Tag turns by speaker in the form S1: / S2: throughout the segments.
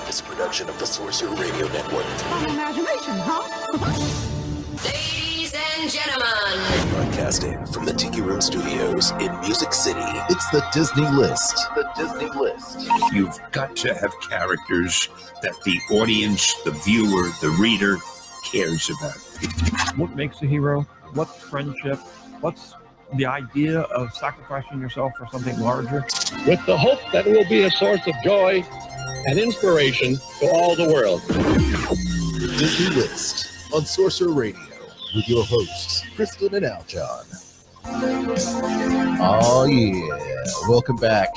S1: is a production of the Sorcerer Radio Network.
S2: Fun imagination, huh?
S3: Ladies and gentlemen,
S1: Broadcasting from the Tiki Room Studios in Music City, it's the Disney List. The Disney List.
S4: You've got to have characters that the audience, the viewer, the reader cares about.
S5: What makes a hero? What's friendship? What's the idea of sacrificing yourself for something larger?
S6: With the hope that it will be a source of joy and inspiration to all the world.
S1: The Disney List on Sorcerer Radio with your hosts, Kristen and Aljon. Oh yeah, welcome back.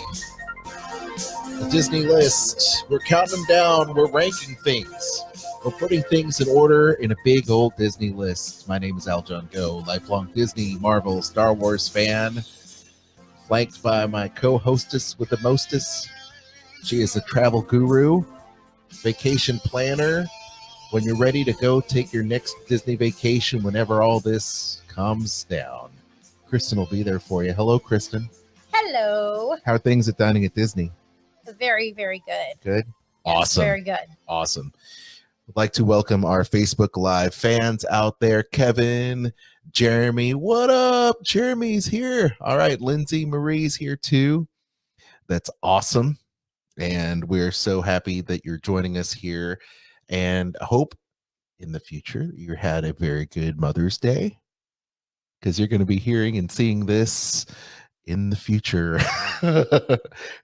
S1: The Disney List, we're counting them down, we're ranking things. We're putting things in order in a big old Disney list. My name is Aljon Go, lifelong Disney, Marvel, Star Wars fan, flanked by my co-hostess with the mostest. She is a travel guru, vacation planner. When you're ready to go take your next Disney vacation, whenever all this calms down, Kristen will be there for you. Hello, Kristen.
S7: Hello.
S1: How are things at Dining at Disney?
S7: Very, very good.
S1: Good?
S7: Yes,
S1: Awesome.
S7: very good.
S1: Awesome. I'd like to welcome our Facebook Live fans out there. Kevin, Jeremy, what up? Jeremy's here. All right, Lindsay Marie's here too. That's awesome. And we're so happy that you're joining us here. And I hope in the future you had a very good Mother's Day, because you're going to be hearing and seeing this in the future.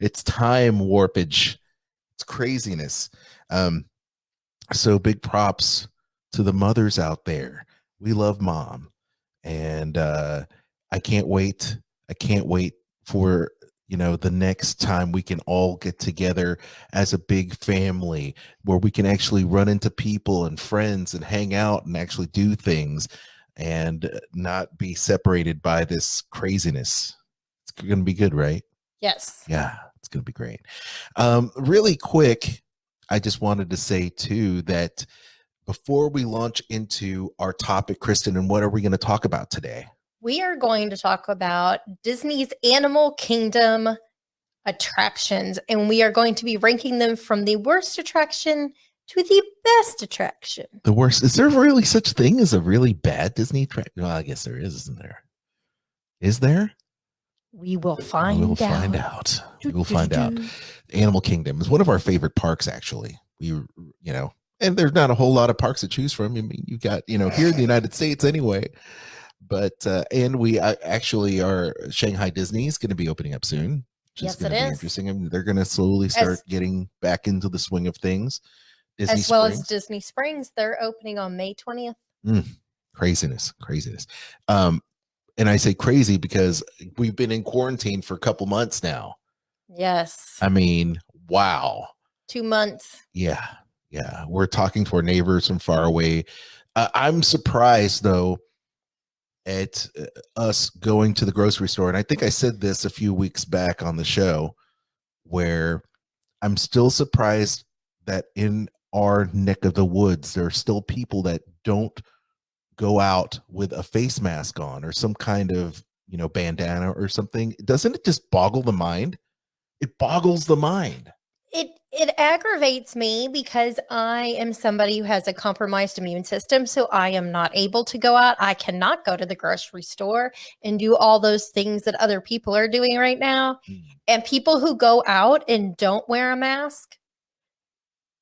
S1: It's time warpage. It's craziness. So big props to the mothers out there. We love mom. And I can't wait. I can't wait for, the next time we can all get together as a big family where we can actually run into people and friends and hang out and actually do things and not be separated by this craziness. It's going to be good, right?
S7: Yes.
S1: Yeah, it's going to be great. Really quick, I just wanted to say, too, that before we launch into our topic, Kristen, and what are we going to talk about today?
S7: We are going to talk about Disney's Animal Kingdom attractions, and we are going to be ranking them from the worst attraction to the best attraction.
S1: The worst? Is there really such thing as a really bad Disney attraction? Well, I guess there is, isn't there? Is there?
S7: We will find out.
S1: We will find out. We will find out. Animal Kingdom is one of our favorite parks, actually. And there's not a whole lot of parks to choose from. I mean, you got, here in the United States anyway. But, and we actually are, Shanghai Disney is going to be opening up soon.
S7: Yes, it is.
S1: Interesting. I mean, they're going to slowly start getting back into the swing of things. Disney
S7: as well
S1: Springs.
S7: as Disney Springs. They're opening on May 20th.
S1: Craziness. And I say crazy because we've been in quarantine for a couple months now.
S7: Yes.
S1: I mean, wow.
S7: 2 months.
S1: Yeah. We're talking to our neighbors from far away. I'm surprised, though, at us going to the grocery store. And I think I said this a few weeks back on the show, where I'm still surprised that in our neck of the woods, there are still people that don't go out with a face mask on or some kind of, bandana or something. Doesn't it just boggle the mind? It boggles the mind.
S7: It aggravates me because I am somebody who has a compromised immune system, so I am not able to go out. I cannot go to the grocery store and do all those things that other people are doing right now. And people who go out and don't wear a mask,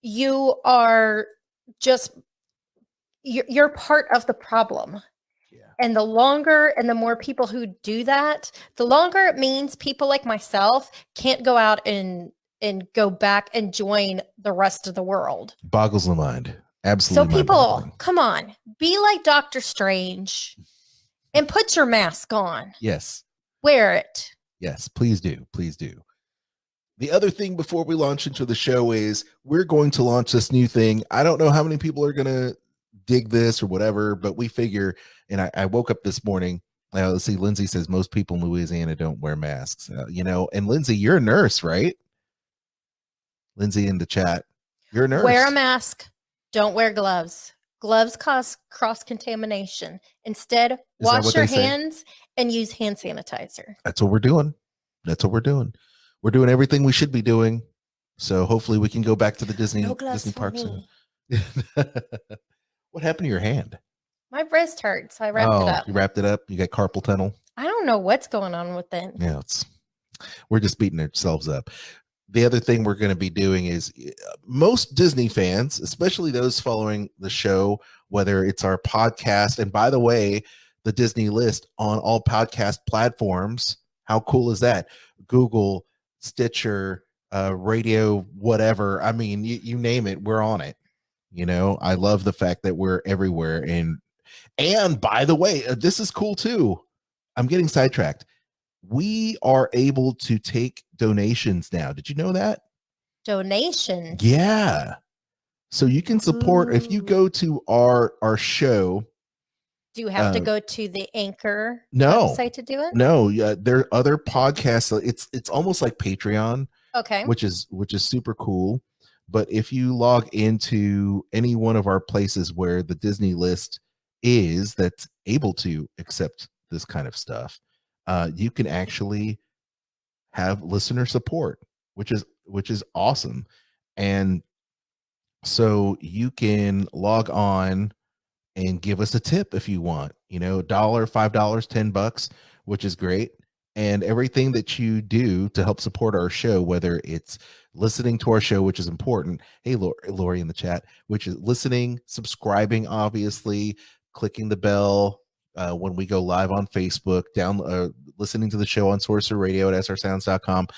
S7: you are just you're part of the problem. Yeah. And the longer and the more people who do that, the longer it means people like myself can't go out and go back and join the rest of the world.
S1: Boggles the mind. Absolutely.
S7: So people, come on, be like Dr. Strange and put your mask on.
S1: Yes.
S7: Wear it.
S1: Yes, please do. Please do. The other thing before we launch into the show is we're going to launch this new thing. I don't know how many people are going to dig this or whatever, but we figure, and I woke up this morning. Let's see, Lindsay says most people in Louisiana don't wear masks, and Lindsay, you're a nurse, right? Lindsay in the chat, you're a nurse.
S7: Wear a mask. Don't wear gloves. Gloves cause cross-contamination. Instead, wash your hands and use hand sanitizer.
S1: That's what we're doing. We're doing everything we should be doing. So hopefully we can go back to the
S7: No gloves
S1: Disney
S7: for
S1: parks. And
S7: me.
S1: what happened to your hand?
S7: My wrist hurts, so I wrapped it up.
S1: You wrapped it up. You got carpal tunnel.
S7: I don't know what's going on with it.
S1: Yeah, we're just beating ourselves up. The other thing we're going to be doing is most Disney fans, especially those following the show, whether it's our podcast, and by the way, the Disney list on all podcast platforms. How cool is that? Google, Stitcher, radio, whatever. I mean, you name it, we're on it. You know, I love the fact that we're everywhere. And by the way, this is cool too. I'm getting sidetracked. We are able to take donations now. Did you know that?
S7: Donations?
S1: Yeah. So you can support if you go to our show.
S7: Do you have to go to the Anchor
S1: no,
S7: website to do it?
S1: No, there are other podcasts. It's almost like Patreon.
S7: Okay.
S1: Which is super cool. But if you log into any one of our places where the Disney list is that's able to accept this kind of stuff, you can actually have listener support, which is awesome. And so you can log on and give us a tip if you want, $1, $5, $10, which is great. And everything that you do to help support our show, whether it's listening to our show, which is important. Hey, Lori in the chat, which is listening, subscribing, obviously, clicking the bell when we go live on Facebook, listening to the show on Sorcerer Radio at srsounds.com.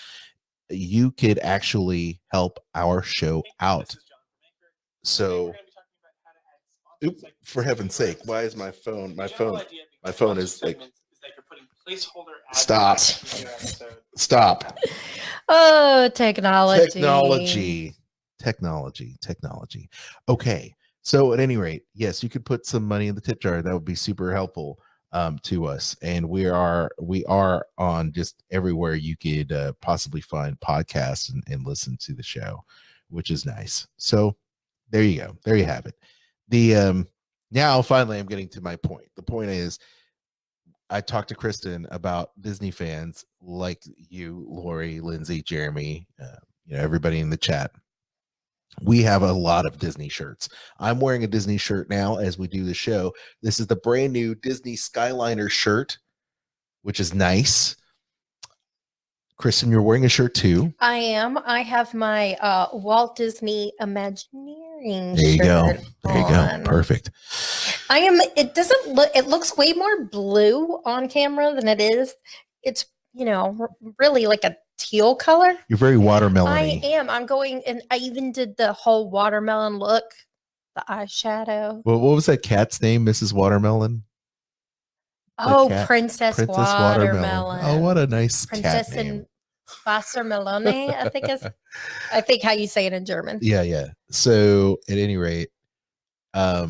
S1: You could actually help our show out. So, for heaven's sake, why is my phone is like, stop.
S7: Oh, technology.
S1: Okay. So at any rate, yes, you could put some money in the tip jar. That would be super helpful to us. And we are on just everywhere you could possibly find podcasts and listen to the show, which is nice. So there you go. There you have it. The now finally I'm getting to my point. The point is, I talked to Kristen about Disney fans like you, Lori, Lindsay, Jeremy, everybody in the chat. We have a lot of Disney shirts. I'm wearing a Disney shirt now as we do the show. This is the brand new Disney Skyliner shirt, which is nice. Kristen, you're wearing a shirt too.
S7: I am. I have my Walt Disney Imagineering
S1: There you go.
S7: shirt
S1: There you
S7: on.
S1: go. Perfect.
S7: I am. It doesn't look. It looks way more blue on camera than it is. It's really like a teal color.
S1: You're very watermelon-y.
S7: I am. I'm going, and I even did the whole watermelon look, the eyeshadow.
S1: Well, what was that cat's name, Mrs. Watermelon?
S7: Oh, Princess Watermelon.
S1: Oh, what a nice
S7: Princess
S1: cat name.
S7: and Wassermelone, I think how you say it in German.
S1: Yeah. So at any rate,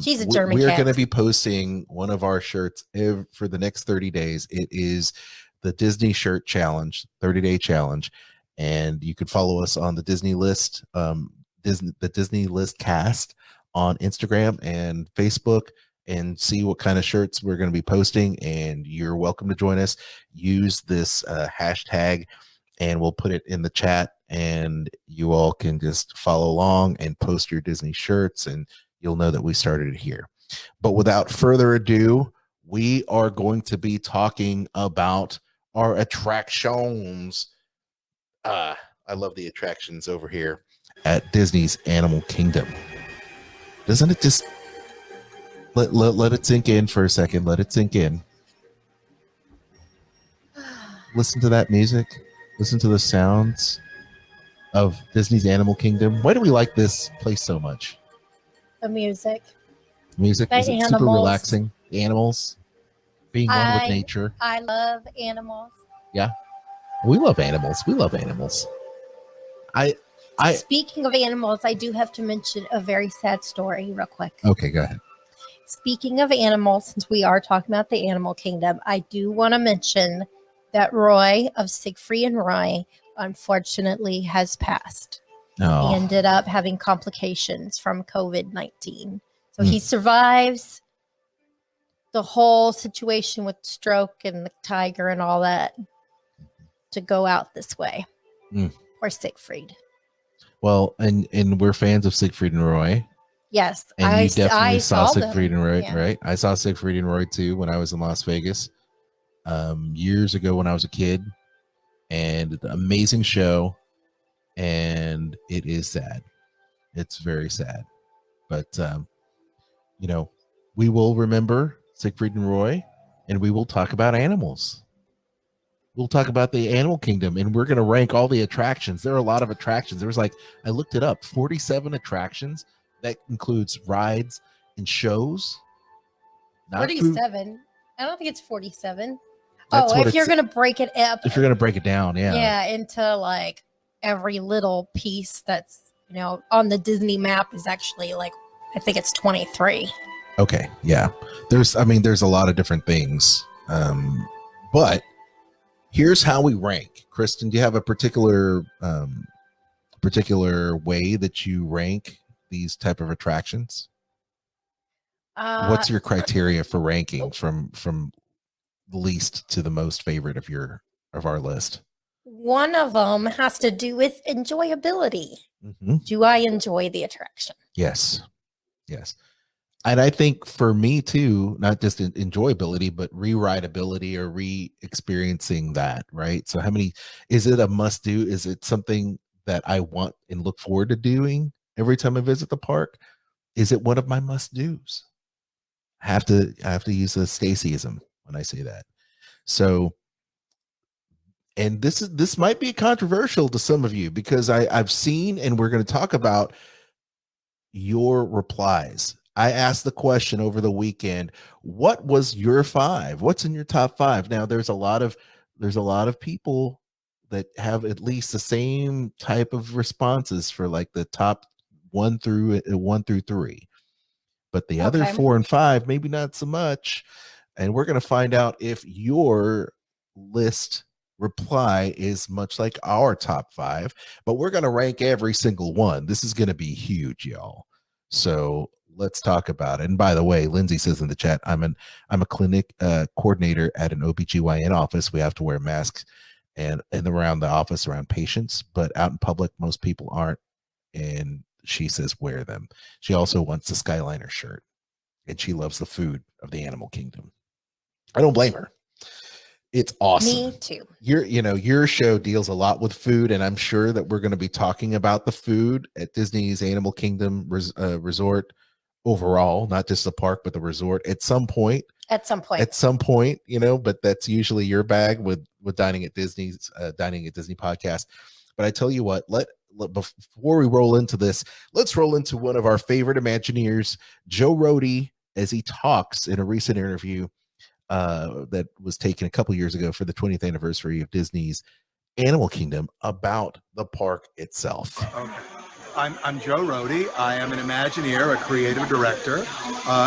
S7: she's a German
S1: we're
S7: cat.
S1: going to be posting one of our shirts for the next 30 days. It is the Disney shirt challenge, 30-day challenge. And you could follow us on the Disney list, the Disney list cast on Instagram and Facebook, and see what kind of shirts we're going to be posting. And you're welcome to join us. Use this hashtag, and we'll put it in the chat, and you all can just follow along and post your Disney shirts, and you'll know that we started it here. But without further ado, we are going to be talking about our attractions. I love the attractions over here at Disney's Animal Kingdom. Doesn't it just let it sink in for a second? Let it sink in. Listen to that music. Listen to the sounds of Disney's Animal Kingdom. Why do we like this place so much?
S7: The music.
S1: Music is it super relaxing. The animals, being one with nature.
S7: I love animals.
S1: Yeah, we love animals. We love animals.
S7: Speaking of animals, I do have to mention a very sad story real quick.
S1: Okay, go ahead.
S7: Speaking of animals, since we are talking about the Animal Kingdom, I do want to mention that Roy of Siegfried and Roy unfortunately has passed.
S1: Oh.
S7: He ended up having complications from COVID-19. So he survives the whole situation with stroke and the tiger and all that to go out this way. Or Siegfried.
S1: Well, and we're fans of Siegfried and Roy.
S7: Yes,
S1: And you definitely
S7: I
S1: saw
S7: saw
S1: Siegfried
S7: them.
S1: and Roy,
S7: Yeah.
S1: right? I saw Siegfried and Roy too when I was in Las Vegas years ago when I was a kid. And the amazing show. And it is sad. It's very sad. But, you know, we will remember Siegfried and Roy, and we will talk about animals. We'll talk about the animal kingdom, and we're going to rank all the attractions. There are a lot of attractions. There was like, I looked it up, 47 attractions. That includes rides and shows. Not food.
S7: 47. I don't think it's 47.
S1: That's
S7: Oh,
S1: what
S7: if you're
S1: it's-
S7: going to break it up.
S1: If you're going to break it down, yeah.
S7: Yeah, into like every little piece that's, on the Disney map is actually like, I think it's 23.
S1: Okay, yeah. There's a lot of different things. But here's how we rank. Kristen, do you have a particular way that you rank these type of attractions? What's your criteria for ranking from least to the most favorite of our list?
S7: One of them has to do with enjoyability.
S1: Mm-hmm.
S7: Do I enjoy the attraction?
S1: Yes. And I think for me too, not just enjoyability, but re-rideability or re-experiencing that, right? So is it a must do? Is it something that I want and look forward to doing every time I visit the park? Is it one of my must do's? I have to use a Stacyism when I say that. So, and this might be controversial to some of you because I've seen, and we're going to talk about your replies. I asked the question over the weekend, what was your 5? What's in your top 5? Now there's a lot of people that have at least the same type of responses for like the top 1 through 3. But the other 4 and 5, maybe not so much. And we're going to find out if your list reply is much like our top 5, but we're going to rank every single one. This is going to be huge, y'all. So let's talk about it. And by the way, Lindsay says in the chat, I'm a clinic coordinator at an OBGYN office. We have to wear masks and around the office, around patients, but out in public, most people aren't. And she says wear them. She also wants the Skyliner shirt, and she loves the food of the animal kingdom. I don't blame her. It's awesome.
S7: Me too.
S1: Your show deals a lot with food, and I'm sure that we're going to be talking about the food at Disney's Animal Kingdom Resort overall, not just the park, but the resort at some point. But that's usually your bag with Dining at Disney's Dining at Disney podcast. But I tell you what, before we roll into this, let's roll into one of our favorite Imagineers, Joe Rohde, as he talks in a recent interview that was taken a couple years ago for the 20th anniversary of Disney's Animal Kingdom about the park itself.
S8: Okay. I'm Joe Rohde. I am an Imagineer, a creative director,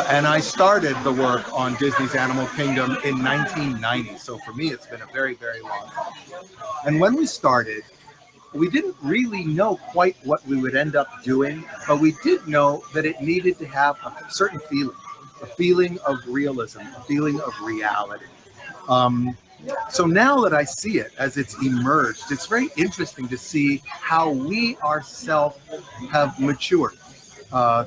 S8: and I started the work on Disney's Animal Kingdom in 1990. So for me, it's been a very, very long time. And when we started, we didn't really know quite what we would end up doing, but we did know that it needed to have a certain feeling, a feeling of realism, a feeling of reality. So now that I see it as it's emerged, it's very interesting to see how we ourselves have matured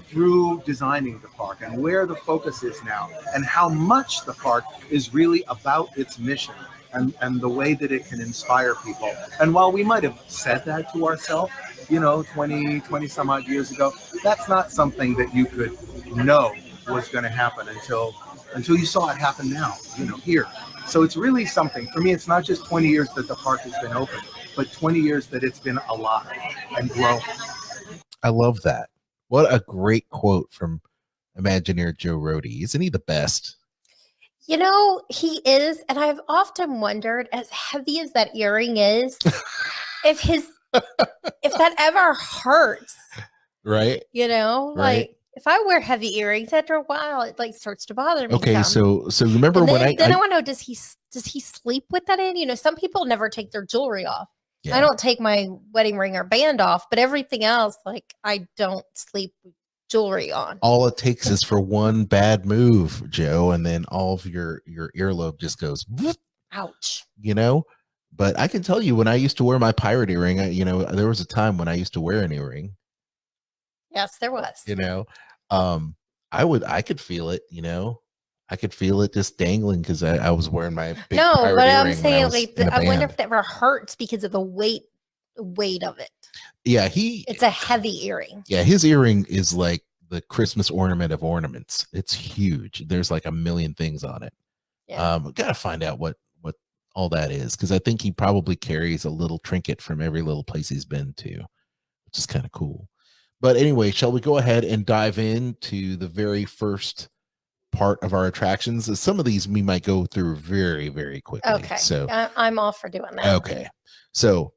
S8: through designing the park and where the focus is now and how much the park is really about its mission and the way that it can inspire people. And while we might have said that to ourselves, 20 some odd years ago, that's not something that you could know was going to happen until you saw it happen now, here. So it's really something. For me, it's not just 20 years that the park has been open, but 20 years that it's been alive and growing.
S1: I love that. What a great quote from Imagineer Joe Rohde. Isn't he the best?
S7: He is. And I've often wondered, as heavy as that earring is, if that ever hurts.
S1: Right.
S7: Like if I wear heavy earrings, after a while, it like starts to bother me.
S1: Okay, so remember
S7: and
S1: when
S7: I want to know, does he sleep with that in? Some people never take their jewelry off. Yeah. I don't take my wedding ring or band off, but everything else, like I don't sleep with jewelry on.
S1: All it takes is for one bad move, Joe, and then all of your earlobe just goes whoop.
S7: Ouch.
S1: But I can tell you, when I used to wear my pirate earring, there was a time when I used to wear an earring.
S7: Yes, there was.
S1: I could feel it. I could feel it just dangling because I was wearing my big
S7: No,
S1: pirate
S7: but I'm
S1: earring when I
S7: saying
S1: was
S7: like
S1: in a
S7: I wonder
S1: band.
S7: if it ever hurts because of the weight of it.
S1: Yeah,
S7: It's a heavy earring.
S1: Yeah, his earring is like the Christmas ornament of ornaments. It's huge. There's like a million things on it.
S7: Yeah.
S1: Gotta find out what all that is, because I think he probably carries a little trinket from every little place he's been to, which is kind of cool. But anyway, shall we go ahead and dive into the very first part of our attractions? Some of these we might go through very, very quickly.
S7: Okay.
S1: So
S7: I'm all for doing that.
S1: okay. So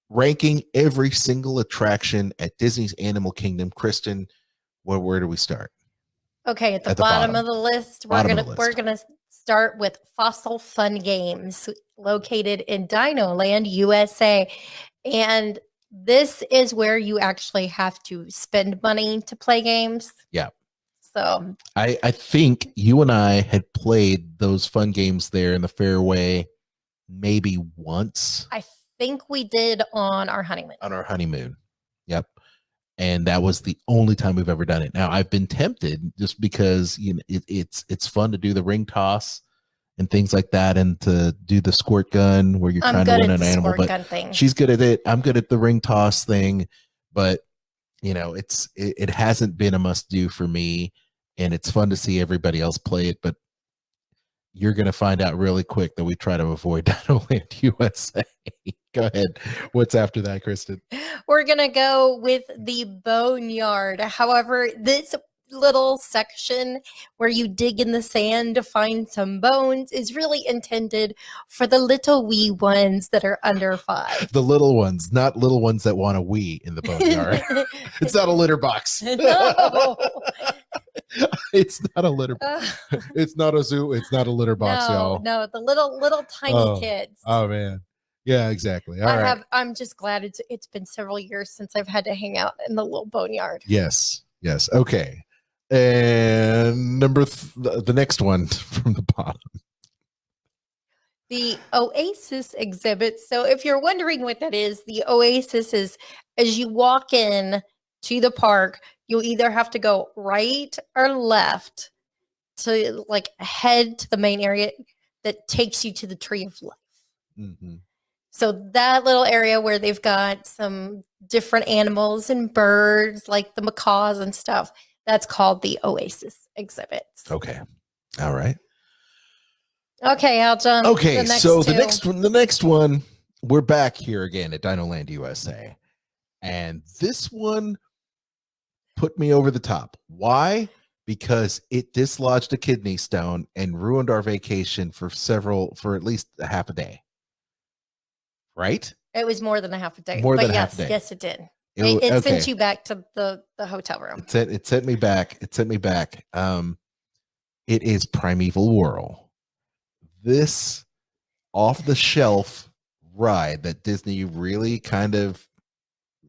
S1: ranking every single attraction at Disney's Animal Kingdom. Kristen, where do we start?
S7: Okay, at the bottom of the list, we're gonna start with Fossil Fun Games, located in Dino Land, USA. And this is where you actually have to spend money to play games.
S1: Yeah.
S7: So
S1: I think you and I had played those fun games there in the fairway maybe once.
S7: I think we did on our honeymoon.
S1: On our honeymoon. Yep. And that was the only time we've ever done it. Now I've been tempted just because it's fun to do the ring toss and things like that, and to do the squirt gun where you're trying to win an animal. But she's good at it. I'm good at the ring toss thing, but it hasn't been a must do for me, and it's fun to see everybody else play it. But you're going to find out really quick that we try to avoid Dino Land USA. Go ahead. What's after that, Kristen?
S7: We're going to go with the Boneyard. However, this little section where you dig in the sand to find some bones is really intended for the little wee ones that are under 5.
S1: The little ones, not little ones that want to wee in the boneyard. It's not a litter box.
S7: No.
S1: It's not a litter box. It's not a zoo. It's not a litter box, y'all.
S7: No, the little tiny kids.
S1: Oh man. Yeah, exactly. All right.
S7: I'm just glad it's been several years since I've had to hang out in the little boneyard.
S1: Yes. Okay. And the next one from the bottom.
S7: The Oasis exhibit. So if you're wondering what that is, the Oasis is, as you walk in to the park, you'll either have to go right or left to head to the main area that takes you to the Tree of Life.
S1: Mm-hmm.
S7: So that little area where they've got some different animals and birds, like the macaws and stuff, that's called the Oasis exhibits.
S1: Okay. All right.
S7: Okay, Aljon.
S1: Okay, the next one, we're back here again at Dino Land USA. And this one put me over the top. Why? Because it dislodged a kidney stone and ruined our vacation for at least a half a day. Right?
S7: It was more than a half a day.
S1: Half a day.
S7: Yes, it did. It sent you back to the hotel room.
S1: It sent me back. It is Primeval Whirl. This off the shelf ride that Disney really kind of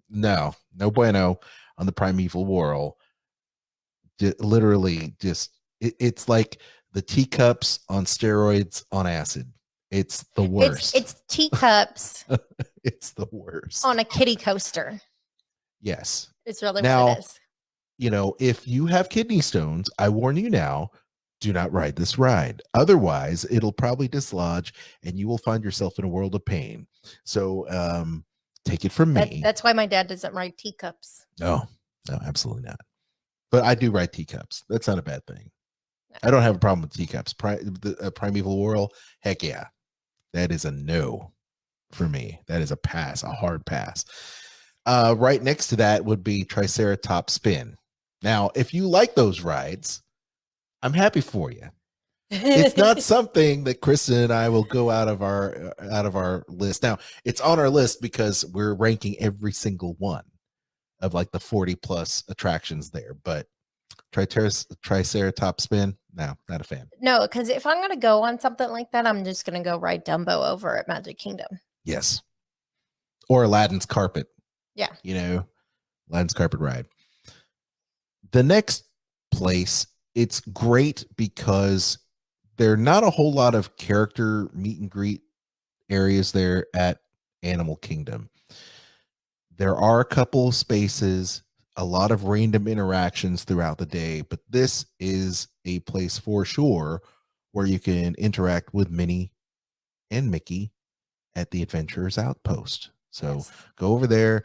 S1: no bueno on the Primeval Whirl. Literally just it's like the teacups on steroids on acid. It's the worst.
S7: It's teacups.
S1: It's the worst.
S7: On a kiddie coaster.
S1: Yes.
S7: It's really what it is.
S1: If you have kidney stones, I warn you now, do not ride this ride. Otherwise, it'll probably dislodge and you will find yourself in a world of pain. So take it from me.
S7: That's why my dad doesn't ride teacups.
S1: No, absolutely not. But I do ride teacups. That's not a bad thing. No. I don't have a problem with teacups. Primeval Whirl, heck yeah. That is a no for me. That is a pass, a hard pass. Right next to that would be Triceratops Spin. Now, if you like those rides, I'm happy for you. It's not something that Kristen and I will go out of our list. Now, it's on our list because we're ranking every single one of the 40 plus attractions there. But Triceratops Spin, no, not a fan.
S7: No, because if I'm going to go on something like that, I'm just going to go ride Dumbo over at Magic Kingdom.
S1: Yes. Or Aladdin's Carpet.
S7: Yeah.
S1: Aladdin's Carpet ride. The next place, it's great because there are not a whole lot of character meet and greet areas there at Animal Kingdom. There are a couple spaces, a lot of random interactions throughout the day, but this is a place for sure where you can interact with Minnie and Mickey at the Adventurers Outpost. So
S7: Yes.
S1: go over there,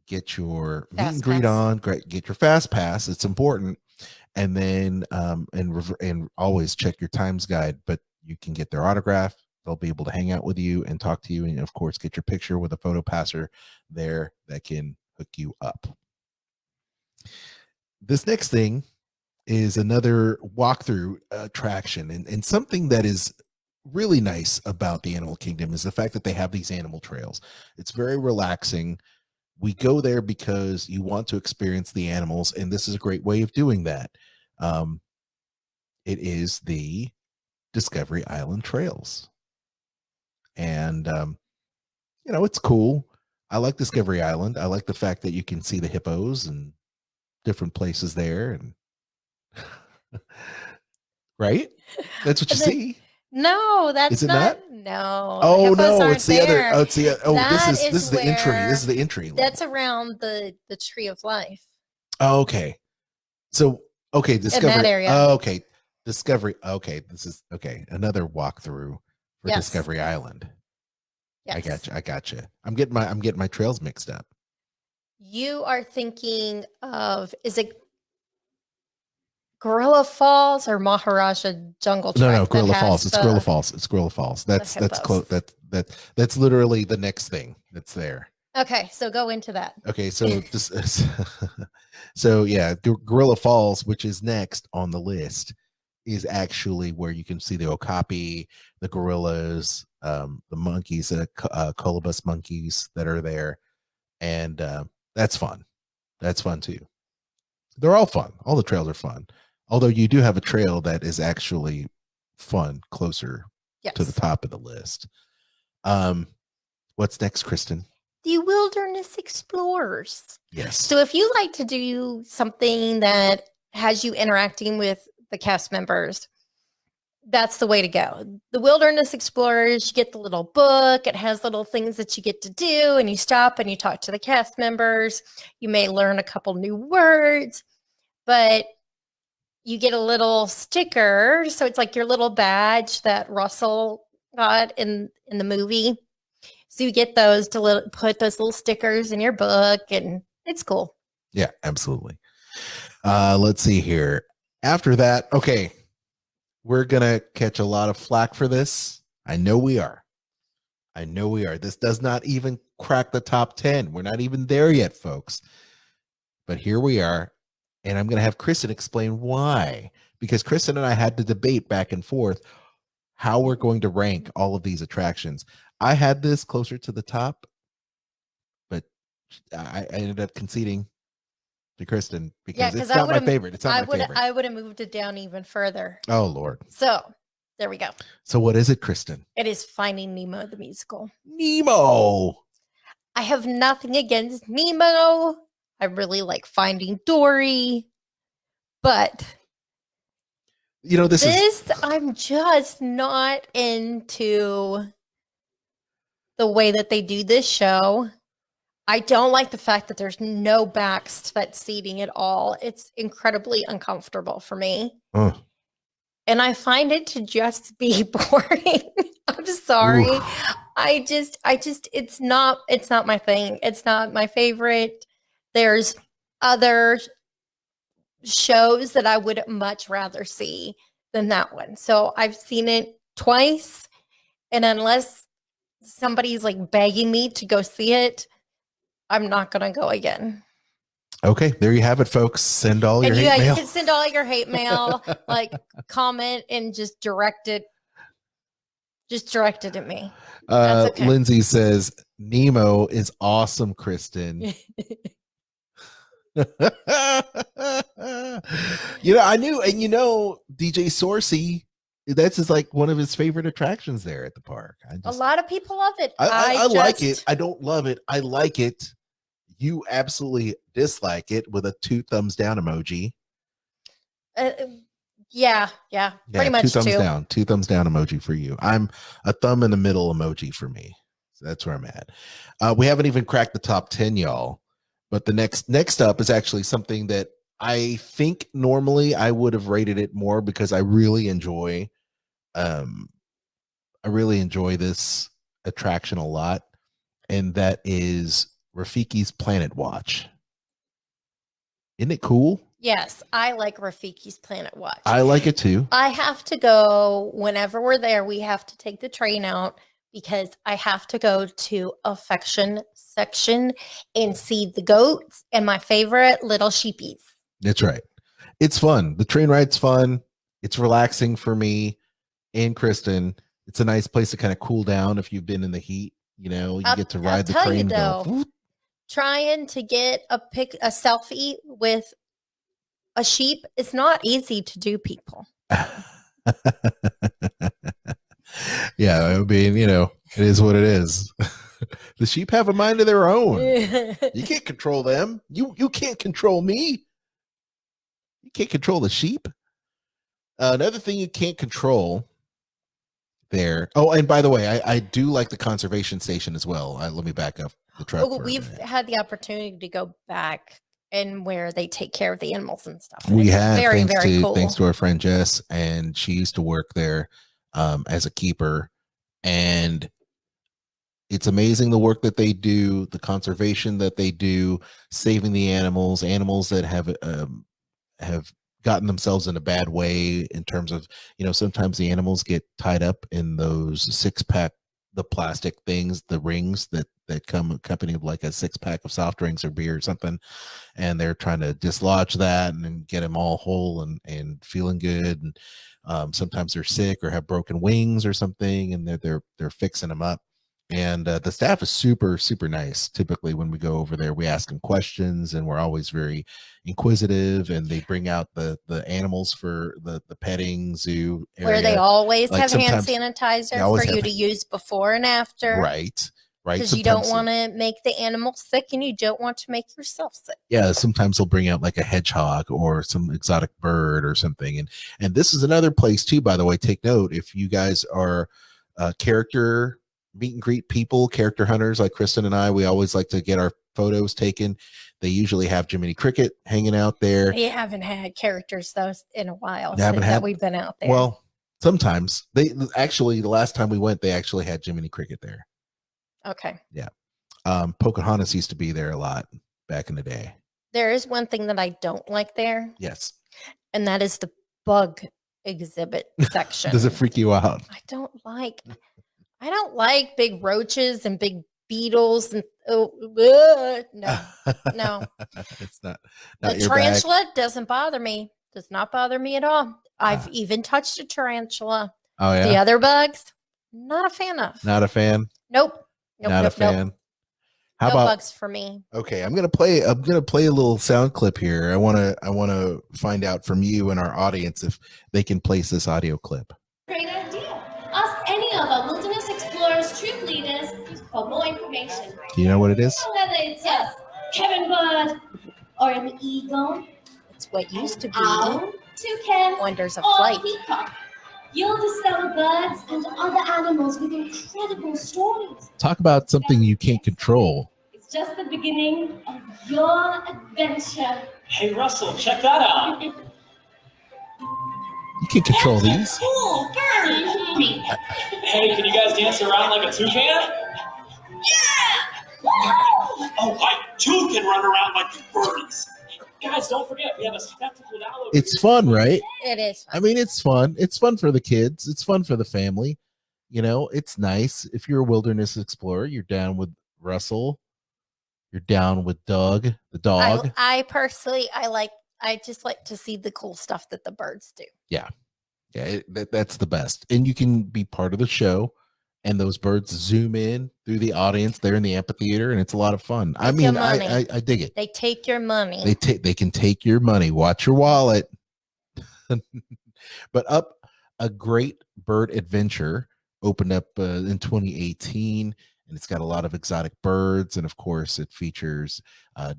S1: get your meet and
S7: Fast
S1: greet
S7: pass.
S1: on, get your fast pass. It's important. And then and always check your times guide, but you can get their autograph. They'll be able to hang out with you and talk to you, and of course get your picture with a photo passer there that can hook you up. This next thing is another walkthrough attraction, and something that is really nice about the Animal Kingdom is the fact that they have these animal trails. It's very relaxing. We go there because you want to experience the animals, and this is a great way of doing that. It is the Discovery Island Trails. And, it's cool. I like Discovery Island. I like the fact that you can see the hippos and different places there. And right? That's what you see.
S7: No, that's
S1: Is it not?
S7: No.
S1: Oh
S7: hippos
S1: no,
S7: aren't
S1: it's the other.
S7: there.
S1: Oh, it's the. Oh,
S7: That
S1: this is the entry.
S7: where-
S1: This is the entry. level.
S7: That's around the Tree of Life.
S1: Oh, okay. So okay, Discovery.
S7: In that area.
S1: Oh, okay, Discovery. Okay, this is okay. Another walkthrough for
S7: Yes.
S1: Discovery Island.
S7: Yes.
S1: I got you. I'm getting my trails mixed up.
S7: You are thinking of, is it Gorilla Falls or Maharaja Jungle Trek?
S1: No,
S7: that
S1: Gorilla
S7: has
S1: Falls. It's
S7: the-
S1: Gorilla Falls. It's Gorilla Falls. That's
S7: hippos.
S1: close. That's literally the next thing that's there.
S7: Okay, so go into that.
S1: Okay, so this, so yeah, Gorilla Falls, which is next on the list, is actually where you can see the okapi, the gorillas, the monkeys, colobus monkeys that are there, and that's fun. That's fun too. They're all fun. All the trails are fun. Although you do have a trail that is actually fun closer
S7: Yes.
S1: to the top of the list. What's next, Kristen?
S7: The Wilderness Explorers.
S1: Yes.
S7: So if you like to do something that has you interacting with the cast members, that's the way to go. The Wilderness Explorers, you get the little book. It has little things that you get to do, and you stop and you talk to the cast members. You may learn a couple new words, but you get a little sticker. So it's like your little badge that Russell got in the movie. So you get those to put those little stickers in your book, and it's cool.
S1: Yeah, absolutely. Let's see here. After that, okay, we're gonna catch a lot of flack for this. I know we are. This does not even crack the top 10. We're not even there yet, folks. But here we are, and I'm gonna have Kristen explain why. Because Kristen and I had to debate back and forth how we're going to rank all of these attractions. I had this closer to the top, but I ended up conceding to Kristen because it's not my favorite. It's not my favorite.
S7: I would have moved it down even further.
S1: Oh Lord.
S7: So there we go.
S1: So what is it, Kristen?
S7: It is Finding Nemo the musical.
S1: Nemo.
S7: I have nothing against Nemo. I really like Finding Dory, but this I'm just not into the way that they do this show. I don't like the fact that there's no backstep seating at all. It's incredibly uncomfortable for me. And I find it to just be boring. I'm sorry.
S1: Ooh.
S7: I just it's not my thing. It's not my favorite. There's other shows that I would much rather see than that one. So I've seen it twice, and unless somebody's like begging me to go see it, I'm not gonna go again.
S1: Okay, there you have it, folks. Send all your hate mail.
S7: You can send all your hate mail, like comment and just direct it. Just direct it at me. That's okay.
S1: Lindsay says Nemo is awesome, Kristen. I knew, and DJ Sorcy, that's is like one of his favorite attractions there at the park.
S7: A lot of people love it.
S1: I like it. I don't love it. I like it. You absolutely dislike it with a 2 thumbs down emoji.
S7: Yeah, pretty much
S1: two thumbs
S7: too.
S1: down. 2 thumbs down emoji for you. I'm a thumb in the middle emoji for me. So that's where I'm at. We haven't even cracked the top 10, y'all. But the next up is actually something that I think normally I would have rated it more because I really enjoy this attraction a lot, and that is Rafiki's Planet Watch. Isn't it cool?
S7: Yes, I like Rafiki's Planet Watch.
S1: I like it too.
S7: I have to go whenever we're there. We have to take the train out because I have to go to affection section and see the goats and my favorite little sheepies.
S1: That's right. It's fun. The train ride's fun. It's relaxing for me and Kristen. It's a nice place to kind of cool down if you've been in the heat. You know, you get to ride the train.
S7: Trying to get a selfie with a sheep is not easy to do, people.
S1: Yeah, I mean, you know, it is what it is. The sheep have a mind of their own. You can't control them. You can't control me. You can't control the sheep. Another thing you can't control there. Oh, and by the way, I do like the conservation station as well. Let me back up the truck.
S7: We've had the opportunity to go back and where they take care of the animals and stuff.
S1: We have,
S7: very cool.
S1: Thanks to our friend Jess, and she used to work there as a keeper, and it's amazing the work that they do, the conservation that they do, saving the animals that have gotten themselves in a bad way in terms of, you know, sometimes the animals get tied up in those 6-pack, the plastic things, the rings that come accompanied like a 6-pack of soft drinks or beer or something, and they're trying to dislodge that and then get them all whole and feeling good. And sometimes they're sick or have broken wings or something, and they're fixing them up. And the staff is super, super nice. Typically when we go over there, we ask them questions, and we're always very inquisitive, and they bring out the animals for the petting zoo area.
S7: Where they always have hand sanitizer for you to use before and after.
S1: Right.
S7: Because you don't want to make the animal sick, and you don't want to make yourself sick.
S1: Yeah, sometimes they'll bring out like a hedgehog or some exotic bird or something. And this is another place too, by the way, take note, if you guys are character meet and greet people, character hunters like Kristen and I, we always like to get our photos taken. They usually have Jiminy Cricket hanging out there.
S7: We haven't had characters though in a while that we've been out there.
S1: Well, sometimes the last time we went, they actually had Jiminy Cricket there.
S7: Okay.
S1: Yeah. Pocahontas used to be there a lot back in the day.
S7: There is one thing that I don't like there.
S1: Yes.
S7: And that is the bug exhibit section.
S1: Does it freak you out?
S7: I don't like big roaches and big beetles and no.
S1: It's not
S7: a tarantula doesn't bother me. Does not bother me at all. I've even touched a tarantula.
S1: Oh yeah.
S7: The other bugs, not a fan of.
S1: Not a fan.
S7: Nope.
S1: Not a fan.
S7: Nope.
S1: How
S7: no
S1: about
S7: bugs for me?
S1: Okay, I'm gonna play a little sound clip here. I wanna find out from you and our audience if they can place this audio clip.
S9: Great idea. Ask any of our Wilderness Explorers troop leaders for more information.
S1: Do you know what it is?
S9: Whether it's a Kevin bird or an eagle,
S7: It's what used to be
S9: owl, toucan,
S7: Wonders of
S9: or
S7: Flight.
S9: peacock. You'll discover birds and other animals with incredible stories.
S1: Talk about something you can't control.
S9: It's just the beginning of your adventure.
S10: Hey, Russell, check that out.
S1: You can't control these.
S9: Cool bird.
S10: Hey, can you guys dance around like a toucan?
S9: Yeah!
S10: Oh, I too can run around like birds. Guys, don't forget, we have a spectacle download.
S1: It's fun, right?
S7: It is fun.
S1: I mean, it's fun. It's fun for the kids. It's fun for the family. You know, it's nice. If you're a wilderness explorer, you're down with Russell. You're down with Doug, the dog.
S7: I personally, I just like to see the cool stuff that the birds do.
S1: Yeah. That's the best. And you can be part of the show, and those birds zoom in through the audience. They're in the amphitheater, and it's a lot of fun. I mean, I dig it.
S7: They take your money.
S1: They can take your money. Watch your wallet. But a great bird adventure opened up in 2018, and it's got a lot of exotic birds. And of course, it features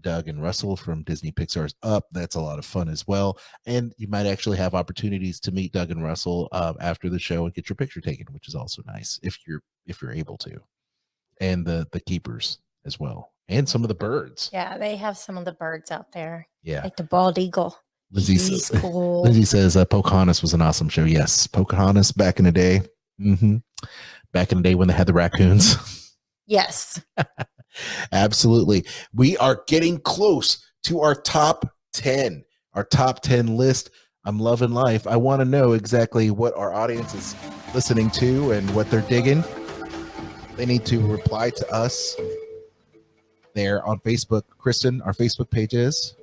S1: Doug and Russell from Disney Pixar's Up. That's a lot of fun as well. And you might actually have opportunities to meet Doug and Russell after the show and get your picture taken, which is also nice if you're able to. And the keepers as well, and some of the birds.
S7: Yeah, they have some of the birds out there.
S1: Yeah,
S7: like the bald eagle. He's cool.
S1: Lindsay says Pocahontas was an awesome show. Yes, Pocahontas back in the day. Back in the day when they had the raccoons.
S7: Yes.
S1: Absolutely. We are getting close to our top 10. Our top 10 list. I'm loving life. I want to know exactly what our audience is listening to and what they're digging. They need to reply to us there on Facebook. Kristen, our Facebook page is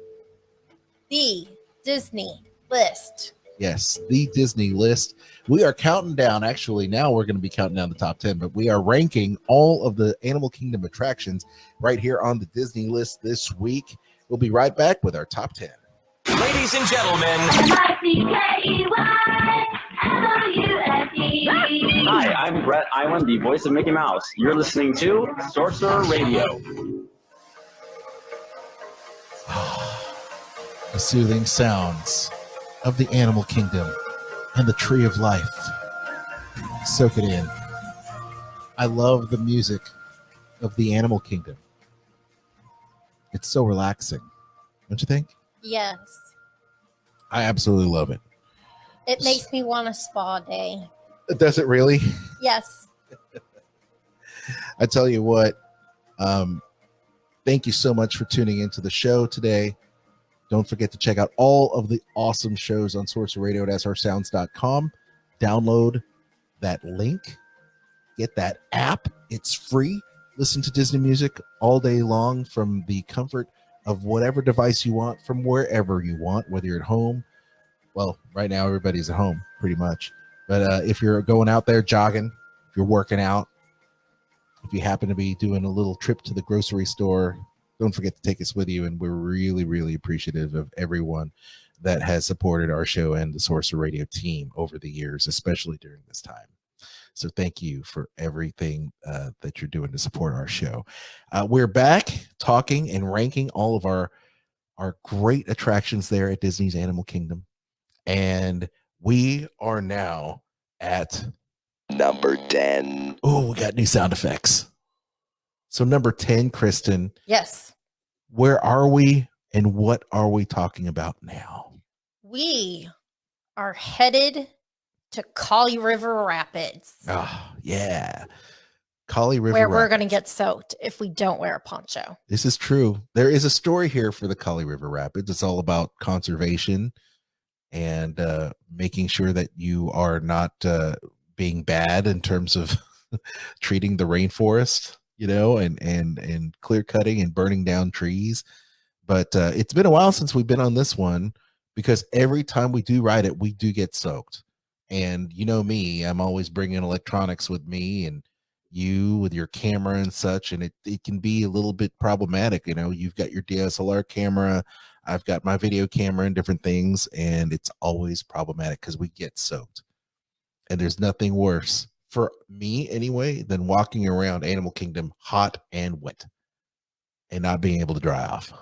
S7: The Disney List.
S1: Yes, the Disney List. We are counting down. Actually, now we're going to be counting down the top 10, but we are ranking all of the Animal Kingdom attractions right here on the Disney List this week. We'll be right back with our top 10.
S11: Ladies and gentlemen.
S12: Hi, I'm Brett Iwan, the voice of Mickey Mouse. You're listening to Sorcerer Radio.
S1: The soothing sounds of the Animal Kingdom and the Tree of Life. Soak it in. I love the music of the Animal Kingdom. It's so relaxing. Don't you think?
S7: Yes.
S1: I absolutely love it.
S7: It makes me want a spa day.
S1: Does it really?
S7: Yes.
S1: I tell you what, thank you so much for tuning into the show today. Don't forget to check out all of the awesome shows on sorcererradio at srsounds.com. Download that link. Get that app. It's free. Listen to Disney music all day long from the comfort of whatever device you want, from wherever you want, whether you're at home. Well, right now everybody's at home pretty much. But if you're going out there jogging, if you're working out, if you happen to be doing a little trip to the grocery store, don't forget to take us with you. And we're really, really appreciative of everyone that has supported our show and the Sorcerer Radio team over the years, especially during this time. So thank you for everything that you're doing to support our show. We're back talking and ranking all of our great attractions there at Disney's Animal Kingdom. And we are now at
S11: number 10.
S1: Oh, we got new sound effects. So number 10, Kristen.
S7: Yes.
S1: Where are we and what are we talking about now?
S7: We are headed to Kali River Rapids.
S1: Oh, yeah. Kali River
S7: where
S1: Rapids.
S7: we're going to get soaked if we don't wear a poncho.
S1: This is true. There is a story here for the Kali River Rapids. It's all about conservation and making sure that you are not being bad in terms of treating the rainforest, you know, and clear cutting and burning down trees. But it's been a while since we've been on this one, because every time we do ride it, we do get soaked. And you know me, I'm always bringing electronics with me, and you with your camera and such, and it can be a little bit problematic. You know, you've got your DSLR camera, I've got my video camera and different things, and it's always problematic because we get soaked. And there's nothing worse for me anyway than walking around Animal Kingdom hot and wet and not being able to dry off.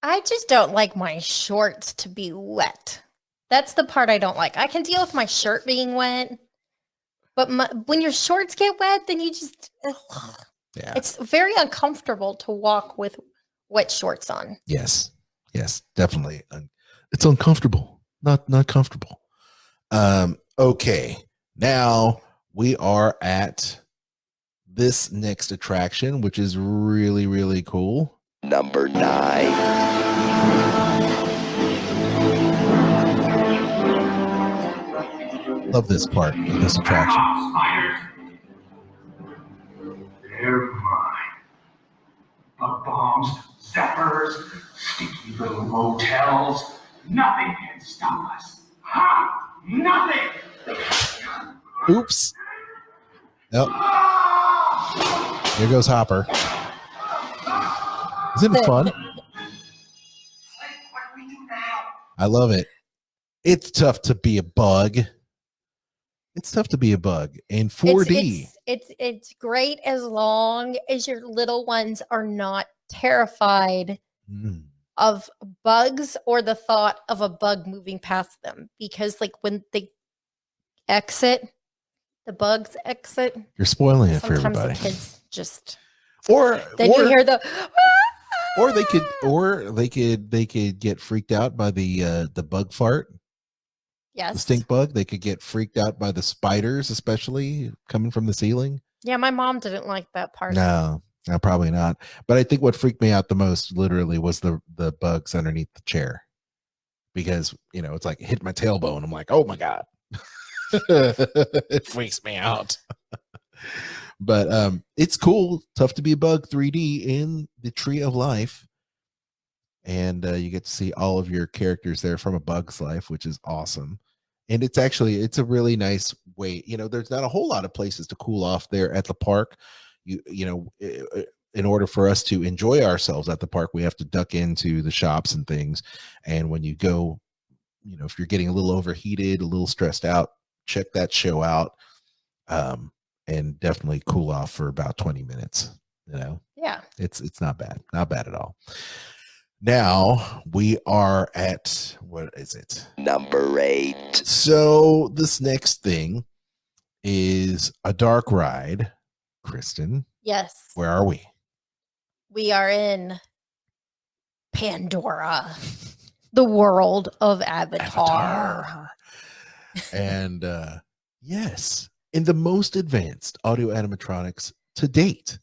S7: I just don't like my shorts to be wet. That's the part I don't like. I can deal with my shirt being wet, but when your shorts get wet, then you just,
S1: yeah,
S7: it's very uncomfortable to walk with wet shorts on.
S1: Yes, definitely. It's uncomfortable, not comfortable. Okay, now we are at this next attraction, which is really, really cool.
S11: Number 9.
S1: Love this part of this attraction.
S10: They're mine. Bug bombs, zappers, sticky little motels. Nothing can stop us. Ha! Nothing!
S1: Oops. Yep. There goes Hopper. Isn't it fun? I love it. It's tough to be a bug. It's tough to be a bug in 4D.
S7: It's great as long as your little ones are not terrified of bugs or the thought of a bug moving past them, because like when they exit, the bugs exit.
S1: You're spoiling it for
S7: Sometimes
S1: everybody.
S7: the kids just
S1: Or
S7: you hear the
S1: or they could get freaked out by the bug fart.
S7: yes.
S1: The stink bug. They could get freaked out by the spiders, especially coming from the ceiling.
S7: Yeah, my mom didn't like that part.
S1: No, probably not. But I think what freaked me out the most, literally, was the bugs underneath the chair, because it's like hit my tailbone. I'm like, oh my god, it freaks me out. But it's cool. Tough to be a bug 3D in the Tree of Life, and you get to see all of your characters there from A Bug's Life, which is awesome. And it's a really nice way. There's not a whole lot of places to cool off there at the park. In order for us to enjoy ourselves at the park, we have to duck into the shops and things. And when you go, if you're getting a little overheated, a little stressed out, check that show out. And definitely cool off for about 20 minutes.
S7: Yeah,
S1: it's not bad at all. Now we are at, what is it?
S11: Number 8.
S1: So this next thing is a dark ride. Kristen,
S7: yes.
S1: where are we?
S7: We are in Pandora, the world of Avatar.
S1: And yes, in the most advanced audio animatronics to date.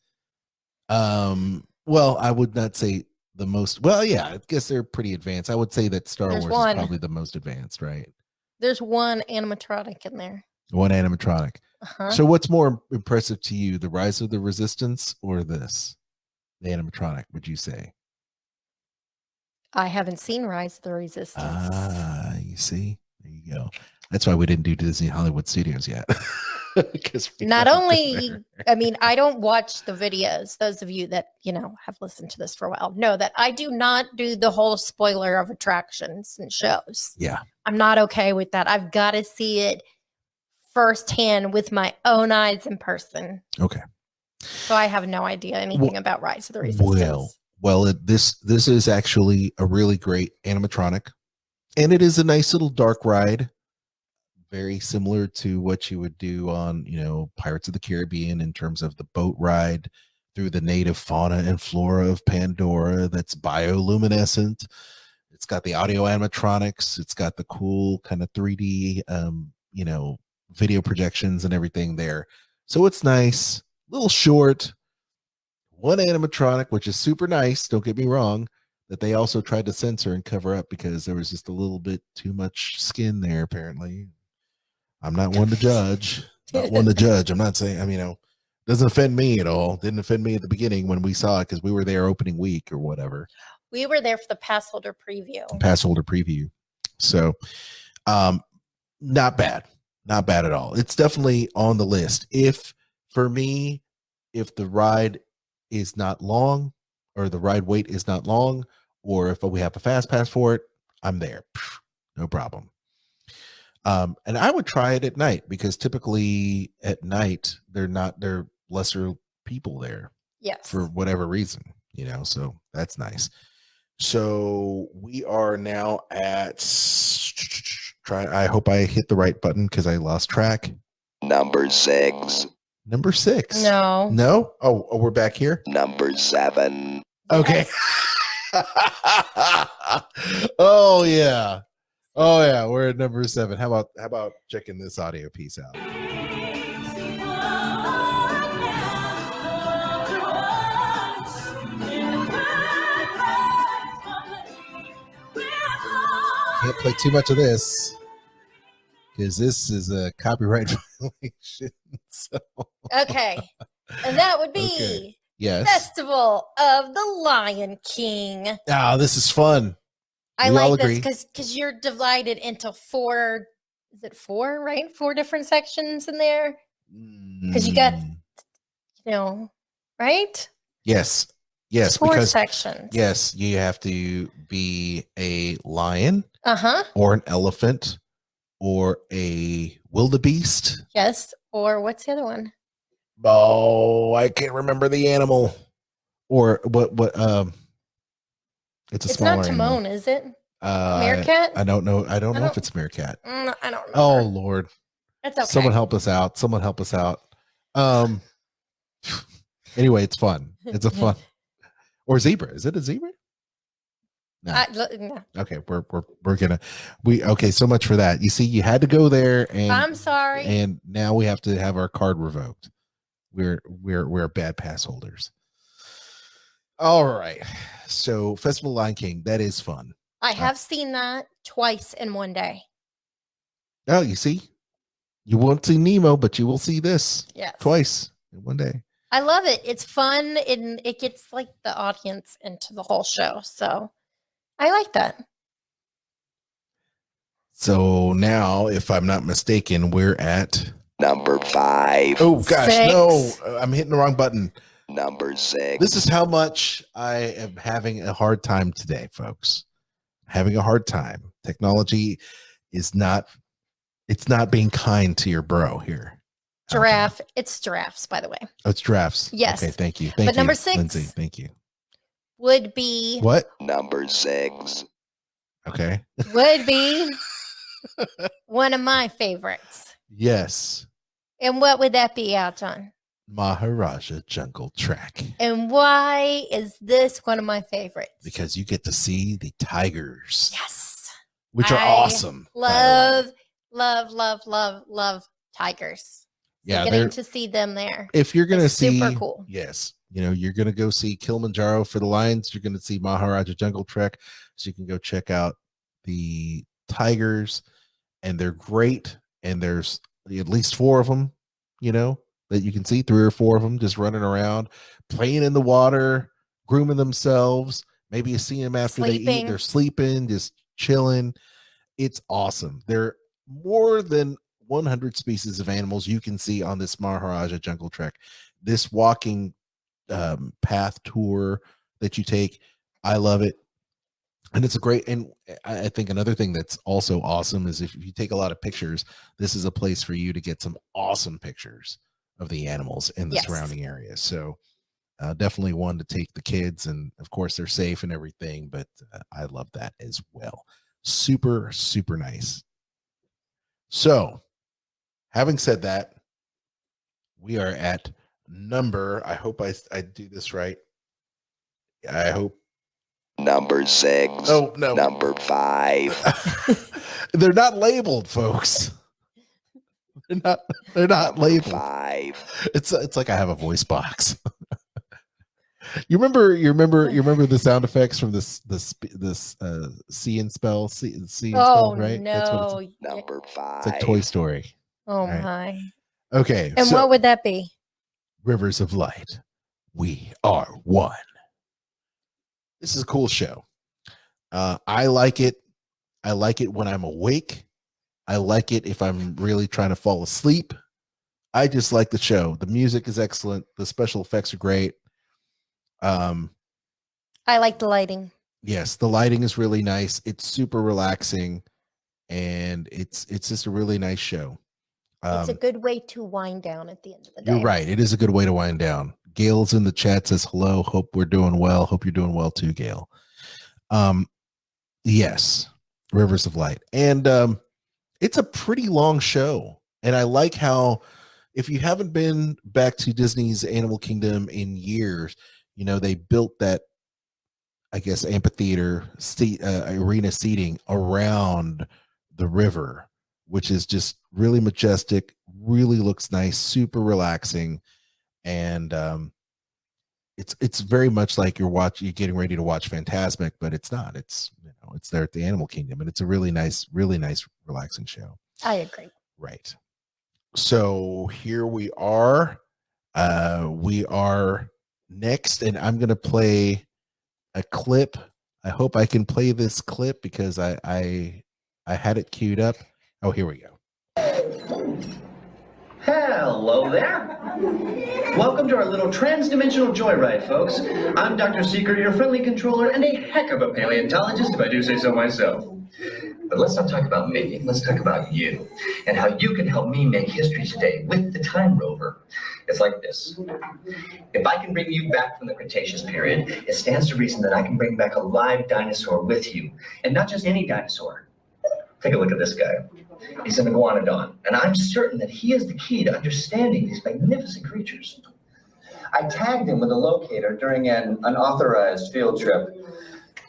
S1: Well, I would not say the most. Well, yeah, I guess they're pretty advanced. I would say that Star Wars is probably the most advanced, right?
S7: There's one animatronic in there.
S1: One animatronic.
S7: Uh-huh.
S1: So what's more impressive to you, the Rise of the Resistance or this? The animatronic, would you say?
S7: I haven't seen Rise of the Resistance.
S1: Ah, you see? There you go. That's why we didn't do Disney Hollywood Studios yet.
S7: Not only, I mean, I don't watch the videos. Those of you that, have listened to this for a while know that I do not do the whole spoiler of attractions and shows.
S1: Yeah.
S7: I'm not okay with that. I've got to see it firsthand with my own eyes in person.
S1: Okay.
S7: So I have no idea anything about Rise of the Resistance.
S1: Well, this is actually a really great animatronic, and it is a nice little dark ride. Very similar to what you would do on, Pirates of the Caribbean in terms of the boat ride through the native fauna and flora of Pandora that's bioluminescent. It's got the audio animatronics. It's got the cool kind of 3D, video projections and everything there. So it's nice, little short, one animatronic, which is super nice. Don't get me wrong, that they also tried to censor and cover up because there was just a little bit too much skin there, apparently. I'm not one to judge. I'm not saying, doesn't offend me at all. Didn't offend me at the beginning when we saw it because we were there opening week or whatever.
S7: We were there for the pass holder preview.
S1: So, not bad. Not bad at all. It's definitely on the list. If the ride is not long, or the ride wait is not long, or if we have a fast pass for it, I'm there. No problem. And I would try it at night because typically at night there are lesser people there.
S7: Yes.
S1: For whatever reason, so that's nice. So we are now at I hope I hit the right button because I lost track.
S11: Number 6.
S1: Number 6.
S7: No.
S1: Oh, we're back here.
S11: Number 7.
S1: Okay. Oh yeah. We're at number 7. How about checking this audio piece out? Can't play too much of this because this is a copyright violation. So.
S7: Okay. And that would be
S1: Yes.
S7: Festival of the Lion King.
S1: Oh, this is fun.
S7: I like this because you're divided into 4. Is it 4, right? 4 different sections in there. Because you got, right?
S1: Yes.
S7: 4 sections.
S1: Yes, you have to be a lion,
S7: Uh-huh.
S1: or an elephant, or a wildebeest.
S7: Yes. Or what's the other one?
S1: Oh, I can't remember the animal. Or what it's a
S7: It's
S1: smaller
S7: not Timon,
S1: animal.
S7: is it?
S1: Uh,
S7: Meerkat?
S1: I don't know. I don't know if it's meerkat.
S7: I don't remember.
S1: Oh Lord.
S7: It's okay.
S1: Someone help us out. Someone help us out. Anyway, it's fun. It's a fun. Or zebra. Is it a zebra? No.
S7: No.
S1: Okay, we're gonna okay, so much for that. You see, you had to go there, and
S7: I'm sorry.
S1: And now we have to have our card revoked. We're bad pass holders. All right. So Festival Lion King, that is fun.
S7: I have seen that twice in one day.
S1: Oh, you see? You won't see Nemo, but you will see this twice in one day.
S7: I love it. It's fun and it gets like the audience into the whole show. So I like that.
S1: So now, if I'm not mistaken, we're at
S11: number 5.
S1: Oh gosh,
S7: 6.
S1: no, I'm hitting the wrong button.
S11: Number 6.
S1: This is how much I am having a hard time today, folks. Having a hard time. Technology is not, it's not being kind to your bro here.
S7: Giraffe. It's giraffes, by the way.
S1: Oh, it's giraffes.
S7: Yes.
S1: Okay, thank you. Thank
S7: But
S1: you,
S7: number 6
S1: Lindsay. Thank you.
S7: would be
S1: What?
S11: Number 6.
S1: Okay.
S7: Would be one of my favorites.
S1: Yes.
S7: And what would that be, Aljon?
S1: Maharaja Jungle Trek.
S7: And why is this one of my favorites?
S1: Because you get to see the tigers.
S7: Yes.
S1: Which are awesome.
S7: Love tigers. So
S1: Yeah,
S7: getting to see them there.
S1: If you're gonna see,
S7: super cool.
S1: Yes, you know, you're gonna go see Kilimanjaro for the lions. You're gonna see Maharaja Jungle Trek, so you can go check out the tigers, and they're great. And there's at least 4 of them, you know, that you can see, 3 or 4 of them just running around, playing in the water, grooming themselves. Maybe you see them after they eat. They're sleeping, just chilling. It's awesome. They're more than 100 species of animals you can see on this Maharaja Jungle Trek. This walking path tour that you take, I love it. And it's a great, and I think another thing that's also awesome is if you take a lot of pictures, this is a place for you to get some awesome pictures of the animals in the surrounding area. So definitely one to take the kids, and of course they're safe and everything, but I love that as well. Super, super nice. So having said that, we are at number, I hope I do this right. I hope.
S11: Number 6.
S1: Oh, no.
S11: Number 5.
S1: They're not labeled, folks. They're not labeled.
S11: 5.
S1: It's like I have a voice box. You remember the sound effects from this see and spell, see and spell, right?
S7: No.
S1: That's what it's,
S11: number 5.
S1: It's like Toy Story.
S7: Oh
S1: right?
S7: my.
S1: Okay.
S7: And what would that be?
S1: Rivers of Light. We are one. This is a cool show. I like it. I like it when I'm awake. I like it if I'm really trying to fall asleep. I just like the show. The music is excellent. The special effects are great.
S7: I like the lighting.
S1: Yes, the lighting is really nice. It's super relaxing, and it's just a really nice show.
S7: It's a good way to wind down at the end of the day.
S1: You're right. It is a good way to wind down. Gail's in the chat, says hello. Hope we're doing well. Hope you're doing well too, Gail. Yes, Rivers of Light. And it's a pretty long show. And I like how, if you haven't been back to Disney's Animal Kingdom in years, you know, they built that, I guess, amphitheater arena seating around the river, which is just really majestic, really looks nice, super relaxing. And it's very much like you're getting ready to watch Fantasmic, but it's not. It's, you know, it's there at the Animal Kingdom, and it's a really nice, relaxing show.
S7: I agree.
S1: Right. So here we are. We are next, and I'm gonna play a clip. I hope I can play this clip because I had it queued up. Oh, here we go.
S13: Hello there. Welcome to our little trans-dimensional joyride, folks. I'm Dr. Seeker, your friendly controller and a heck of a paleontologist, if I do say so myself. But let's not talk about me. Let's talk about you and how you can help me make history today with the Time Rover. It's like this. If I can bring you back from the Cretaceous period, it stands to reason that I can bring back a live dinosaur with you. And not just any dinosaur. Take a look at this guy. He's an iguanodon, and I'm certain that he is the key to understanding these magnificent creatures. I tagged him with a locator during an unauthorized field trip.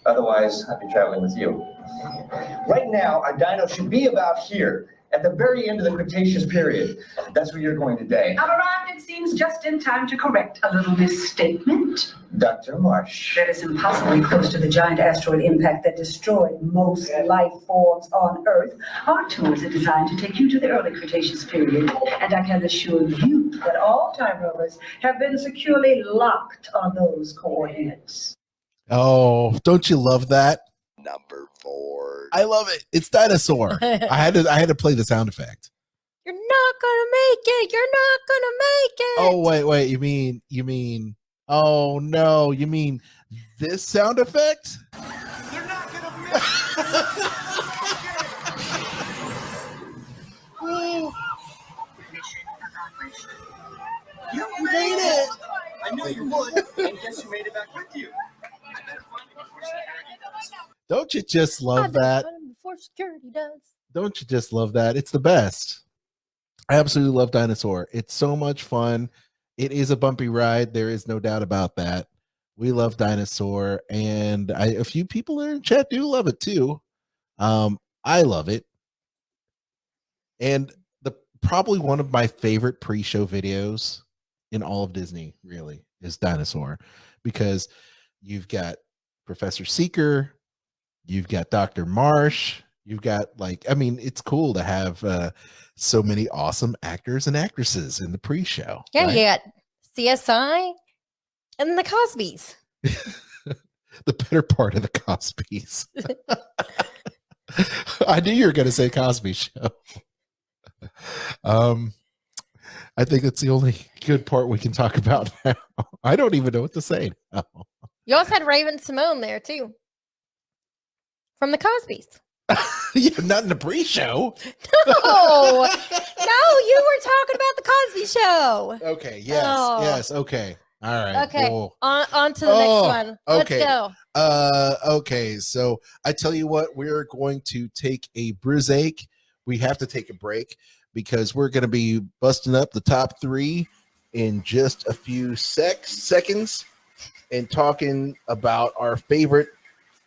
S13: Otherwise, I'd be traveling with you. Right now, our dino should be about here, at the very end of the Cretaceous period. That's where you're going today.
S2: I've arrived, it seems, just in time to correct a little misstatement.
S13: Dr. Marsh.
S2: That is impossibly close to the giant asteroid impact that destroyed most life forms on Earth. Our tours are designed to take you to the early Cretaceous period, and I can assure you that all time rovers have been securely locked on those coordinates.
S1: Oh, don't you love that?
S11: Number 4.
S1: I love it. It's dinosaur. I had to play the sound effect.
S7: You're not gonna make it. You're not gonna make it.
S1: Oh, wait. You mean, oh no, you mean this sound effect?
S8: You're not gonna make it.
S1: You made it.
S8: I knew you would, and guess who made it back with you?
S1: Don't you just love that?
S7: Before security does.
S1: Don't you just love that? It's the best. I absolutely love Dinosaur. It's so much fun. It is a bumpy ride. There is no doubt about that. We love Dinosaur, and a few people in chat do love it too. I love it. And probably one of my favorite pre-show videos in all of Disney really is Dinosaur, because you've got Professor Seeker, you've got Dr. Marsh, you've got it's cool to have so many awesome actors and actresses in the pre-show.
S7: Yeah,
S1: right?
S7: you got CSI and the Cosbys.
S1: The better part of the Cosbys. I knew you were going to say Cosby Show. I think that's the only good part we can talk about now. I don't even know what to say now.
S7: You also had Raven Simone there too, from the Cosbys.
S1: Yeah, not in the pre-show.
S7: No, you were talking about the Cosby Show.
S1: Okay. Yes. Okay. All right.
S7: Okay.
S1: Well,
S7: on to the next one. Let's go.
S1: Okay. So I tell you what, we're going to take a bruisake. We have to take a break because we're going to be busting up the top 3 in just a few seconds and talking about our favorite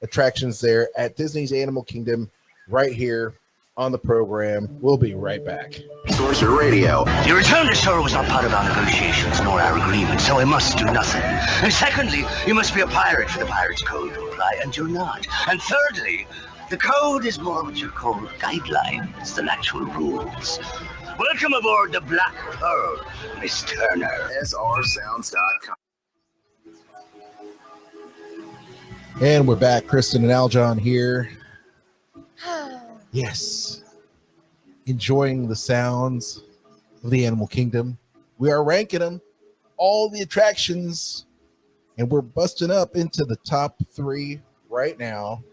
S1: attractions there at Disney's Animal Kingdom right here on the program. We'll be right back.
S14: Sorcerer Radio.
S15: Your return to Sorrow was not part of our negotiations nor our agreement, so I must do nothing. And secondly, you must be a pirate for the Pirate's Code to apply, and you're not. And thirdly, the code is more what you call guidelines than actual rules. Welcome aboard the Black Pearl, Miss Turner.
S14: SRSounds.com.
S1: And we're back. Kristen and Aljon here. Yes. Enjoying the sounds of the Animal Kingdom. We are ranking them, all the attractions, and we're busting up into the top 3 right now.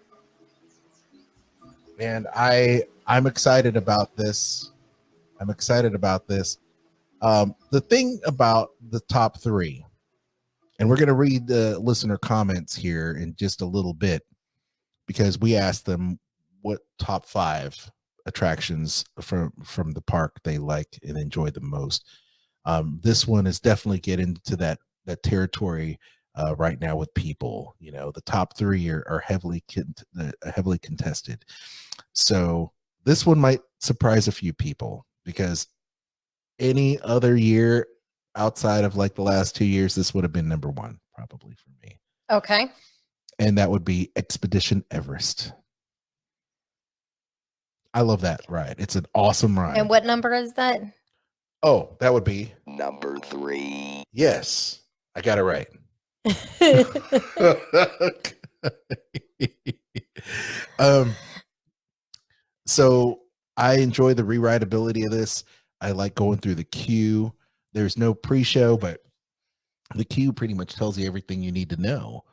S1: And I'm excited about this. The thing about the top 3, and we're going to read the listener comments here in just a little bit, because we asked them what top 5 attractions from the park they like and enjoy the most. This one is definitely getting into that territory right now with people. You know, the top 3 are heavily contested. So this one might surprise a few people, because any other year outside of like the last 2 years, this would have been number 1 probably for me.
S7: Okay.
S1: And that would be Expedition Everest. I love that ride. It's an awesome ride.
S7: And what number is that?
S1: Oh, that would be
S11: number 3.
S1: Yes, I got it right. So I enjoy the rewritability of this. I like going through the queue. There's no pre-show, but the queue pretty much tells you everything you need to know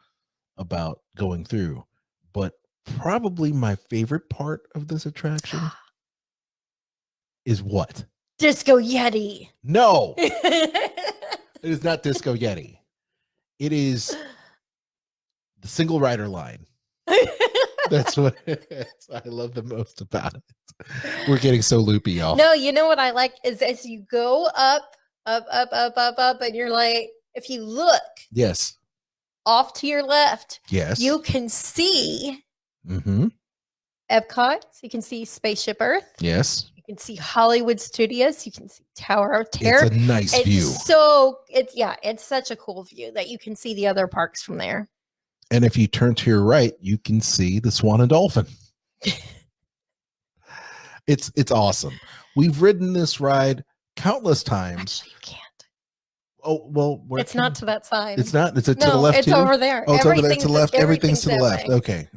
S1: about going through. But probably my favorite part of this attraction is what?
S7: Disco Yeti.
S1: No, it is not Disco Yeti. It is the single rider line. That's what I love the most about it. We're getting so loopy, y'all.
S7: No, you know what I like is as you go up, and you're like, if you look
S1: Yes.
S7: off to your left,
S1: Yes.
S7: you can see
S1: Mm-hmm.
S7: Epcot. So you can see Spaceship Earth.
S1: Yes.
S7: You can see Hollywood Studios. You can see Tower of Terror.
S1: It's a nice view.
S7: It's such a cool view that you can see the other parks from there.
S1: And if you turn to your right, you can see the Swan and Dolphin. It's awesome. We've ridden this ride countless times.
S7: Actually, you can't.
S1: Oh, well,
S7: It's not to that side.
S1: It's not. It's to the left.
S7: It's
S1: too?
S7: over there.
S1: Oh, it's over there to the left. Everything's to the
S7: that
S1: left.
S7: way.
S1: Okay.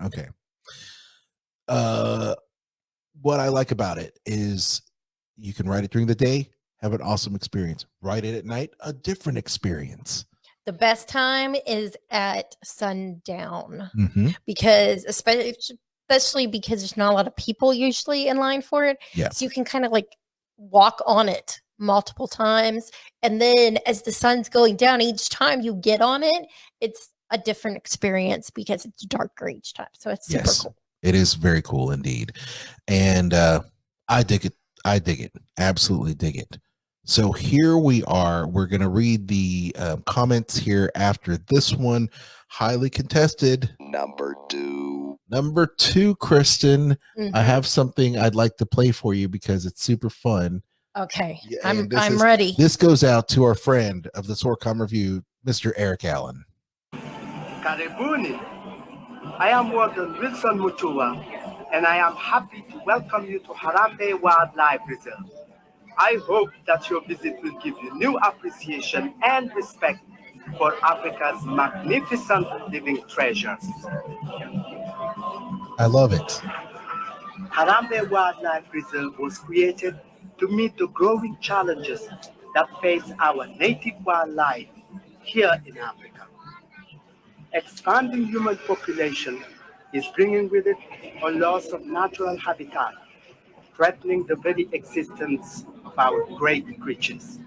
S1: What I like about it is you can ride it during the day, have an awesome experience. Ride it at night, a different experience.
S7: The best time is at sundown
S1: because
S7: especially because there's not a lot of people usually in line for it.
S1: Yeah.
S7: So you can kind of like walk on it multiple times. And then as the sun's going down, each time you get on it, it's a different experience because it's darker each time. So it's super cool.
S1: It is very cool indeed. And I dig it. I dig it. Absolutely dig it. So here we are. We're going to read the comments here after this one. Highly contested.
S11: Number 2.
S1: Number 2, Kristen. I have something I'd like to play for you because it's super fun.
S7: Okay.
S1: Yeah,
S7: I'm ready.
S1: This goes out to our friend of the Sorcom Review, Mr. Eric Allen.
S16: Karibuni. I am Warden Wilson Mutua, and I am happy to welcome you to Harambe Wildlife Reserve. I hope that your visit will give you new appreciation and respect for Africa's magnificent living treasures.
S1: I love it.
S16: Harambe Wildlife Reserve was created to meet the growing challenges that face our native wildlife here in Africa. Expanding human population is bringing with it a loss of natural habitat, threatening the very existence of our great creatures.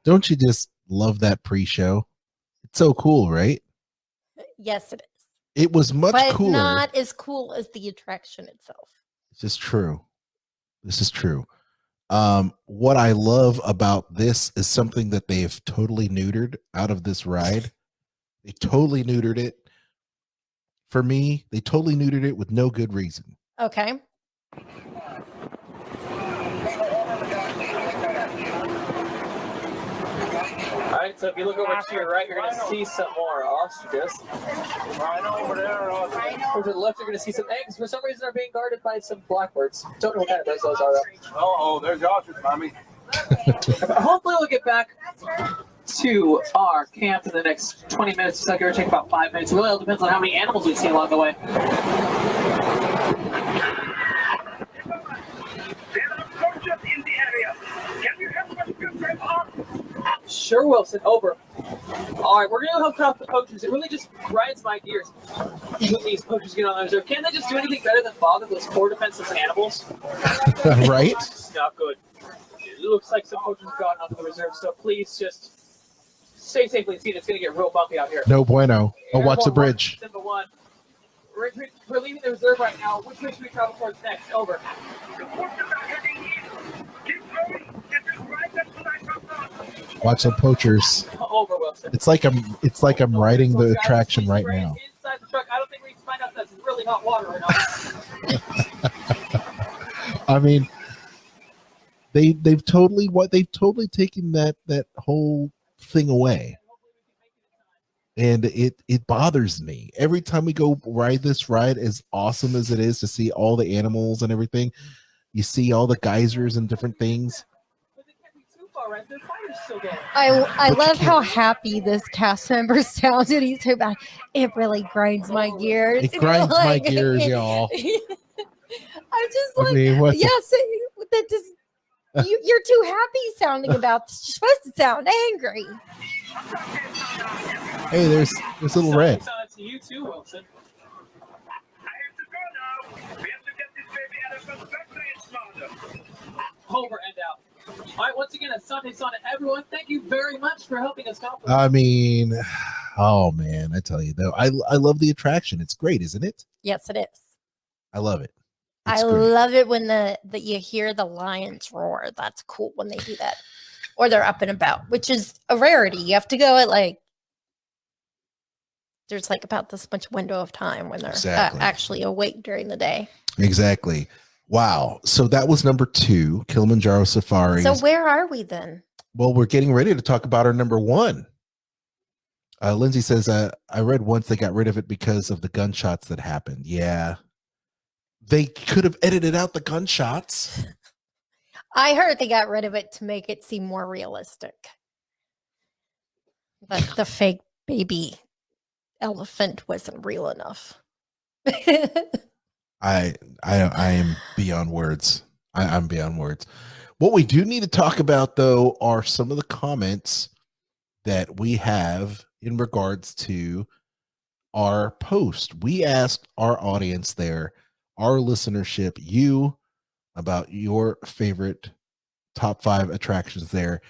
S1: Don't you just love that pre-show? It's so cool, right?
S7: Yes, it is.
S1: It was much cooler.
S7: But not as cool as the attraction itself.
S1: This is true. This is true. What I love about this is something that they've totally neutered out of this ride. They totally neutered it. For me, they totally neutered it with no good reason.
S7: Okay.
S17: All right, so if you look over to your right, you're going to see some more ostriches.
S16: Right over there.
S17: Over to the left, you're going to see some eggs. For some reason, they're being guarded by some blackbirds. Don't know what kind of birds those are, though.
S16: Oh, there's the ostrich, mommy.
S17: Hopefully, we'll get back to our camp in the next 20 minutes. It's like it'll take about 5 minutes. It really all depends on how many animals we see along the way. Sure, Wilson. Over. All right, we're going to hook up the poachers. It really just grinds my gears when these poachers get on the reserve. Can't they just do anything better than bother those poor defenseless animals?
S1: Right?
S17: It's not good. It looks like some poachers have gotten onto the reserve, so please just stay safely and see it's going to get real bumpy out here.
S1: No bueno. Oh, watch the bridge.
S17: Simba 1. We're leaving the reserve right now. Which way should we travel towards next? Over.
S1: Watch the poachers.
S17: Over, Wilson.
S1: It's like I'm riding the attraction right now.
S17: Inside the truck, I don't think we can find out that's really hot water or not.
S1: I mean, they've totally taken that whole thing away. And it bothers me. Every time we go ride this ride, as awesome as it is to see all the animals and everything, you see all the geysers and different things.
S7: I love how happy this cast member sounded. He's so bad. It really grinds my gears.
S1: It grinds my gears, y'all.
S7: I'm just like, yes, that just you're too happy sounding about this. You're supposed to sound angry.
S1: Hey, there's little red.
S17: To you too, Wilson. over and out. All right, once again, Asante Sana, everyone, thank you very much for helping us accomplish.
S1: I mean, oh man, I tell you though, I love the attraction. It's great, isn't it?
S7: Yes, it is.
S1: I love it.
S7: I love it when the you hear the lions roar. That's cool when they do that, or they're up and about, which is a rarity. You have to go at like there's like about this much window of time when they're actually awake during the day.
S1: Exactly. Wow. So that was number 2, Kilimanjaro Safari.
S7: So where are we then?
S1: Well, we're getting ready to talk about our number 1. Lindsay says, I read once they got rid of it because of the gunshots that happened. Yeah. They could have edited out the gunshots.
S7: I heard they got rid of it to make it seem more realistic. But the fake baby elephant wasn't real enough.
S1: I am beyond words. I'm beyond words. What we do need to talk about, though, are some of the comments that we have in regards to our post. We asked our audience there, our listenership, you, about your favorite top 5 attractions there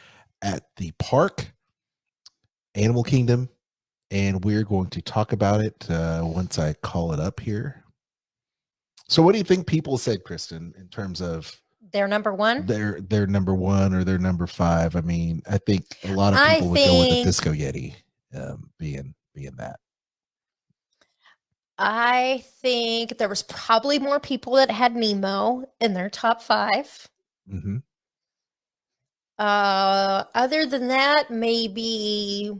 S1: at the park, Animal Kingdom, and we're going to talk about it once I call it up here. So what do you think people said, Kristen, in terms of
S7: their number 1?
S1: Their number 1 or their number 5? I mean, I think a lot of people would go with the Disco Yeti being that.
S7: I think there was probably more people that had Nemo in their top 5.
S1: Mm-hmm.
S7: Other than that, maybe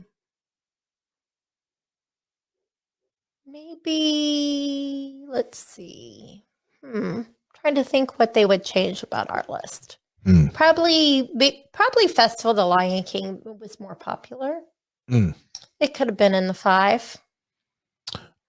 S7: let's see. Trying to think what they would change about our list. Probably Festival of the Lion King was more popular. It could have been in the 5.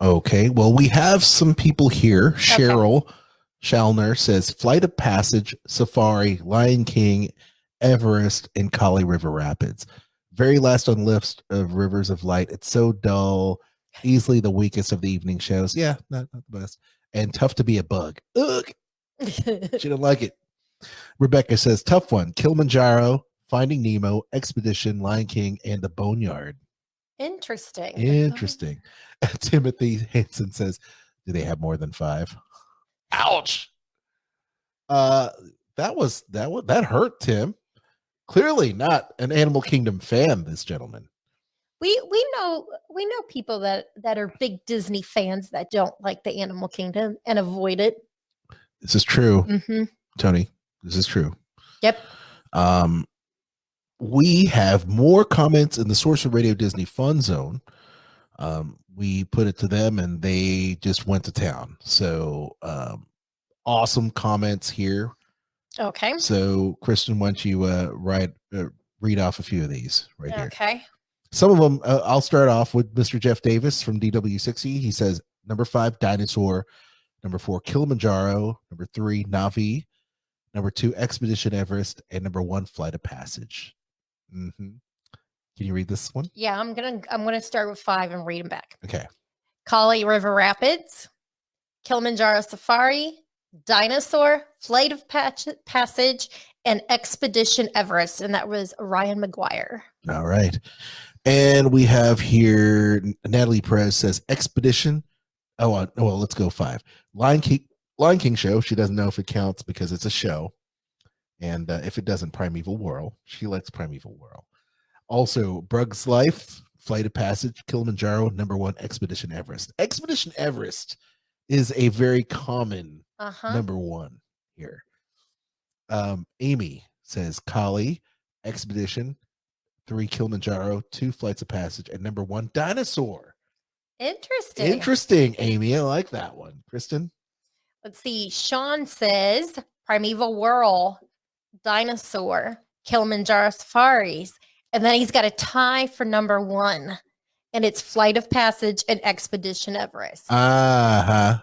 S1: Okay, well, we have some people here. Cheryl Shalner says Flight of Passage, Safari, Lion King, Everest, and Kali River Rapids. Very last on list of Rivers of Light. It's so dull. Easily the weakest of the evening shows. Yeah, not the best. And tough to be a bug. Ugh. She didn't like it. Rebecca says tough one. Kilimanjaro, Finding Nemo, Expedition, Lion King, and the Boneyard.
S7: Interesting.
S1: Timothy Hansen says, do they have more than 5? Ouch. That hurt, Tim. Clearly not an Animal Kingdom fan, this gentleman.
S7: We know people that are big Disney fans that don't like the Animal Kingdom and avoid it.
S1: This is true. Tony, this is true.
S7: Yep.
S1: We have more comments in the Sorcerer Radio Disney Fun Zone. We put it to them and they just went to town. So awesome comments here.
S7: Okay.
S1: So Kristen, why don't you read off a few of these right here.
S7: Okay.
S1: Some of them, I'll start off with Mr. Jeff Davis from DW60. He says, number 5, Dinosaur. Number 4, Kilimanjaro. Number 3, Navi. Number 2, Expedition Everest. And number 1, Flight of Passage. Can you read this one?
S7: Yeah, I'm gonna start with 5 and read them back.
S1: Okay.
S7: Kali River Rapids, Kilimanjaro Safari, Dinosaur, Flight of Passage, and Expedition Everest. And that was Ryan McGuire.
S1: All right. And we have here Natalie Perez says Expedition. Oh, well, let's go 5. Lion King show. She doesn't know if it counts because it's a show. And if it doesn't, Primeval Whirl. She likes Primeval Whirl. Also, Brug's Life, Flight of Passage, Kilimanjaro, number 1, Expedition Everest. Expedition Everest is a very common number 1 here. Amy says Kali, Expedition, 3, Kilimanjaro, 2, Flights of Passage, and number 1, Dinosaur. Interesting, Amy. I like that one. Kristen?
S7: Let's see. Sean says Primeval Whirl, Dinosaur, Kilimanjaro Safaris. And then he's got a tie for number 1. And it's Flight of Passage and Expedition Everest.
S1: Sean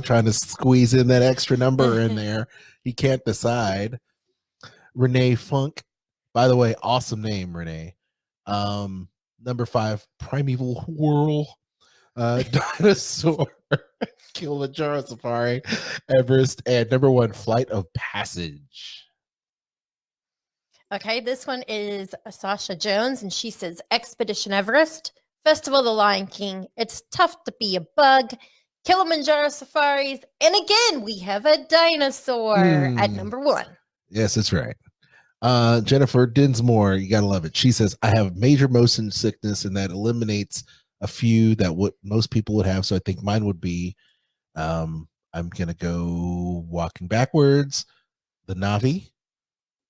S1: trying to squeeze in that extra number in there. He can't decide. Renee Funk. By the way, awesome name, Renee. Number 5, Primeval Whirl, Dinosaur, Kilimanjaro Safari, Everest, and number 1, Flight of Passage.
S7: Okay, this one is Sasha Jones, and she says Expedition Everest, Festival of the Lion King, It's Tough to Be a Bug, Kilimanjaro Safaris, and again, we have a dinosaur at number 1.
S1: Yes, that's right. Jennifer Dinsmore, you gotta love it. She says, I have major motion sickness, and that eliminates a few that what most people would have. So I think mine would be I'm gonna go Walking Backwards, the Navi,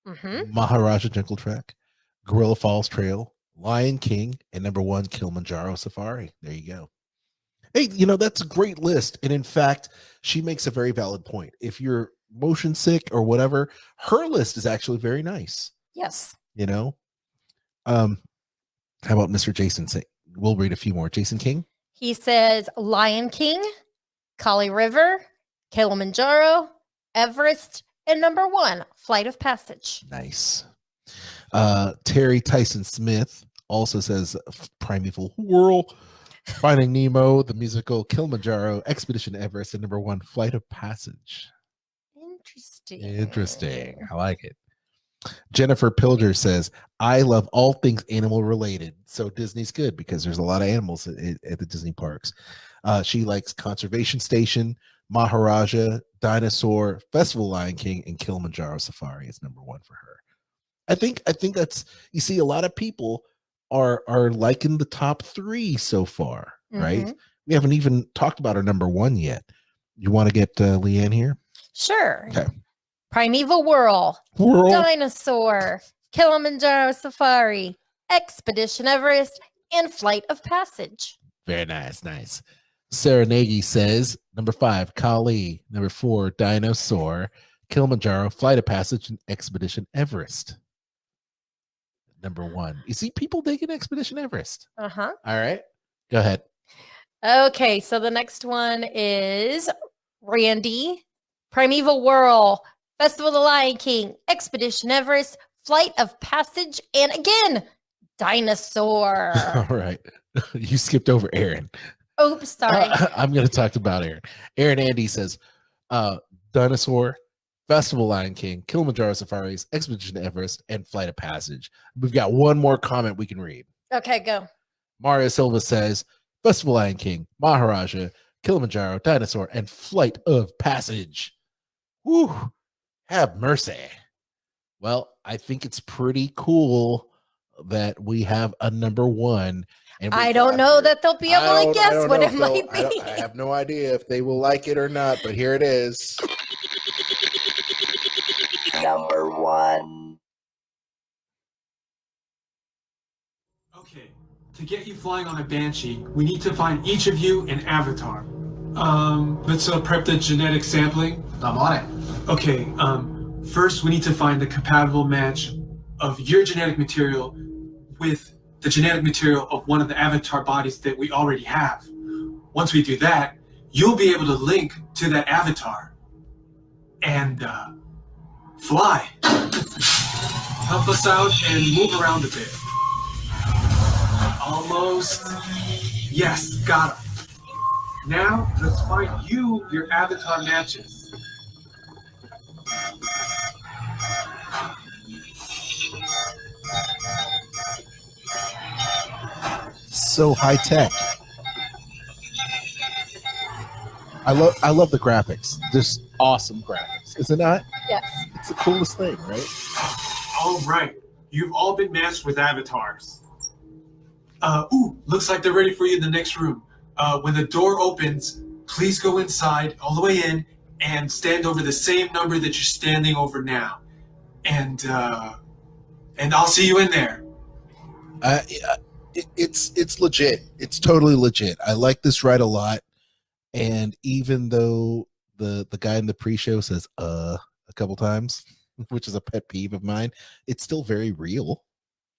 S1: Maharaja Jungle Trek, Gorilla Falls Trail, Lion King, and number 1, Kilimanjaro Safari. There you go. Hey, that's a great list. And in fact, she makes a very valid point. If you're motion sick or whatever, her list is actually very nice.
S7: Yes.
S1: How about Mr. Jason? We'll read a few more. Jason King.
S7: He says Lion King, Kali River, Kilimanjaro, Everest, and number 1, Flight of Passage.
S1: Nice. Terry Tyson Smith also says Primeval Whirl, Finding Nemo, the musical, Kilimanjaro, Expedition Everest, and number 1, Flight of Passage. Interesting. I like it. Jennifer Pilger says, I love all things animal related. So Disney's good because there's a lot of animals at the Disney parks. She likes Conservation Station, Maharaja, Dinosaur, Festival Lion King, and Kilimanjaro Safari is number 1 for her. I think that's, you see, a lot of people are liking the top 3 so far, right? We haven't even talked about our number 1 yet. You want to get Leanne here?
S7: Sure.
S1: Okay.
S7: Primeval Whirl, Dinosaur, Kilimanjaro Safari, Expedition Everest, and Flight of Passage.
S1: Very nice. Nice. Sarah Nagy says, number 5, Kali. Number 4, Dinosaur, Kilimanjaro, Flight of Passage, and Expedition Everest. Number 1. You see people digging Expedition Everest.
S7: Uh-huh.
S1: All right. Go ahead.
S7: Okay, so the next one is Randy, Primeval Whirl, Festival of the Lion King, Expedition Everest, Flight of Passage, and again, Dinosaur.
S1: All right. You skipped over Aaron.
S7: Oops, sorry.
S1: I'm going to talk about Aaron. Aaron Andy says, Dinosaur, Festival Lion King, Kilimanjaro Safaris, Expedition Everest, and Flight of Passage. We've got one more comment we can read.
S7: Okay, go.
S1: Mario Silva says, Festival Lion King, Maharaja, Kilimanjaro, Dinosaur, and Flight of Passage. Whew. Have mercy. Well, I think it's pretty cool that we have a number 1. And
S7: I don't know that they'll be able to guess what it might be.
S1: I have no idea if they will like it or not, but here it is.
S11: Number 1.
S18: Okay, to get you flying on a Banshee, we need to find each of you an avatar. Let's prep the genetic sampling.
S19: I'm on it.
S18: Okay, first we need to find the compatible match of your genetic material with the genetic material of one of the avatar bodies that we already have. Once we do that, you'll be able to link to that avatar and fly. Help us out and move around a bit. Almost. Yes, got him. Now, let's find you your avatar matches.
S1: So high tech. I love the graphics. Just awesome graphics. Is it not?
S7: Yes.
S1: It's the coolest thing, right?
S18: All right. You've all been matched with avatars. Looks like they're ready for you in the next room. When the door opens, please go inside all the way in and stand over the same number that you're standing over now. And I'll see you in there.
S1: It's legit. It's totally legit. I like this ride a lot. And even though the guy in the pre-show says a couple times, which is a pet peeve of mine, it's still very real.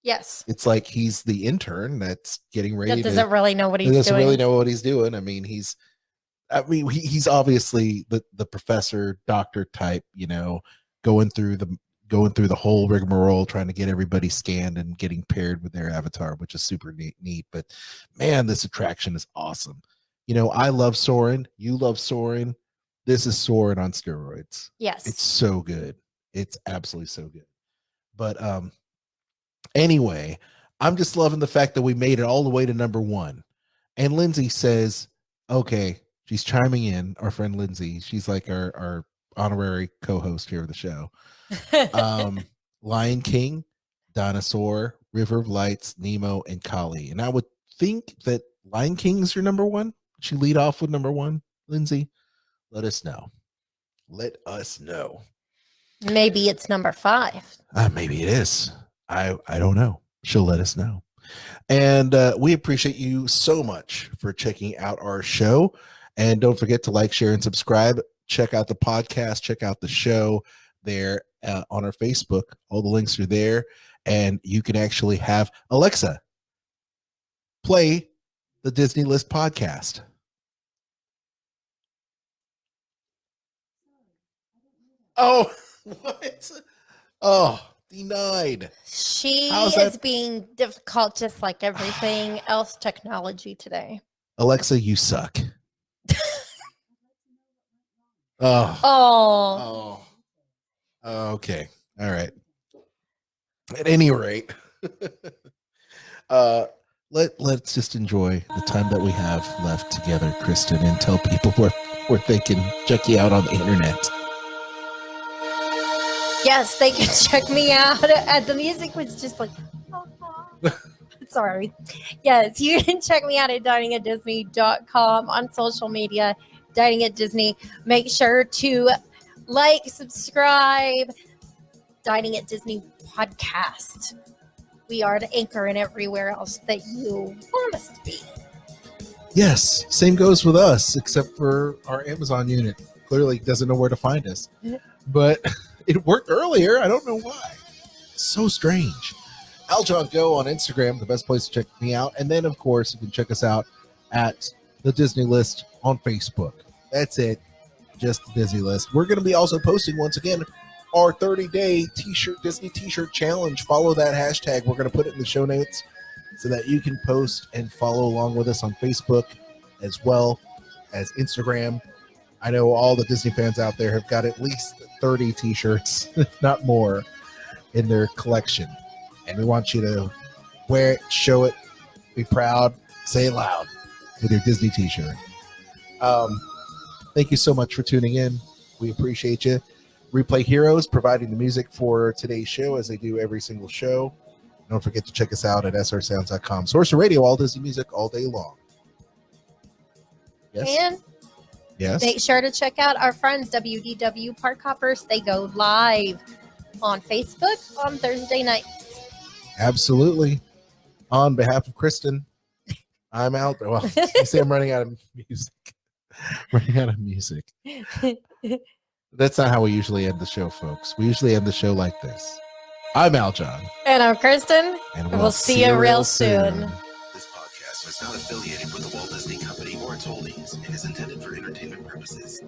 S7: Yes.
S1: It's like he's the intern that's getting ready.
S7: That doesn't really know what he's doing.
S1: Doesn't really know what he's doing. I mean, he's obviously the professor, doctor type, going through the whole rigmarole, trying to get everybody scanned and getting paired with their avatar, which is super neat. But man, this attraction is awesome. I love Soarin'. You love Soarin'. This is Soarin' on steroids.
S7: Yes.
S1: It's so good. It's absolutely so good. But anyway, I'm just loving the fact that we made it all the way to number 1. And Lindsay says, okay, she's chiming in. Our friend Lindsay, she's like our honorary co-host here of the show. Lion King, Dinosaur, River of Lights, Nemo, and Kali. And I would think that Lion King's your number 1. Should lead off with number 1, Lindsay? Let us know. Let us know.
S7: Maybe it's number 5.
S1: Maybe it is. I don't know. She'll let us know. And we appreciate you so much for checking out our show. And don't forget to like, share, and subscribe. Check out the podcast. Check out the show there on our Facebook. All the links are there. And you can actually have Alexa play the Disney List podcast. Oh, what? Oh, denied.
S7: She
S1: How's
S7: is
S1: that?
S7: being difficult, just like everything else technology today.
S1: Alexa, you suck. Oh.
S7: Oh.
S1: Okay. All right. At any rate, let's just enjoy the time that we have left together, Kristen, and tell people where they can check you out on the internet.
S7: Yes, they can check me out. The music was just like, sorry. Yes, you can check me out at diningatdisney.com, on social media, Dining at Disney. Make sure to like, subscribe, Dining at Disney podcast. We are the anchor and everywhere else that you want us to be.
S1: Yes, same goes with us, except for our Amazon unit. Clearly doesn't know where to find us. But it worked earlier. I don't know why. So strange. Aljon Go on Instagram, the best place to check me out. And then, of course, you can check us out at the Disney List on Facebook. That's it. Just the Disney List. We're going to be also posting, once again, our 30-day Disney t-shirt challenge. Follow that hashtag. We're going to put it in the show notes so that you can post and follow along with us on Facebook as well as Instagram. I know all the Disney fans out there have got at least 30 t-shirts, if not more, in their collection. And we want you to wear it, show it, be proud, say it loud with your Disney t-shirt. Thank you so much for tuning in. We appreciate you. Replay Heroes providing the music for today's show, as they do every single show. Don't forget to check us out at srsounds.com. Sorcerer Radio, all Disney music all day long. Yes.
S7: And
S1: yes.
S7: Make sure to check out our friends, WDW Park Hoppers. They go live on Facebook on Thursday nights.
S1: Absolutely. On behalf of Kristen, I'm out. Well, you say I'm running out of music. Running out of music. That's not how we usually end the show, folks. We usually end the show like this. I'm Aljon.
S7: And I'm Kristen.
S1: And
S7: we'll see you real soon.
S14: This podcast is not affiliated with the Walt Disney Company or its holdings and is intended for entertainment purposes.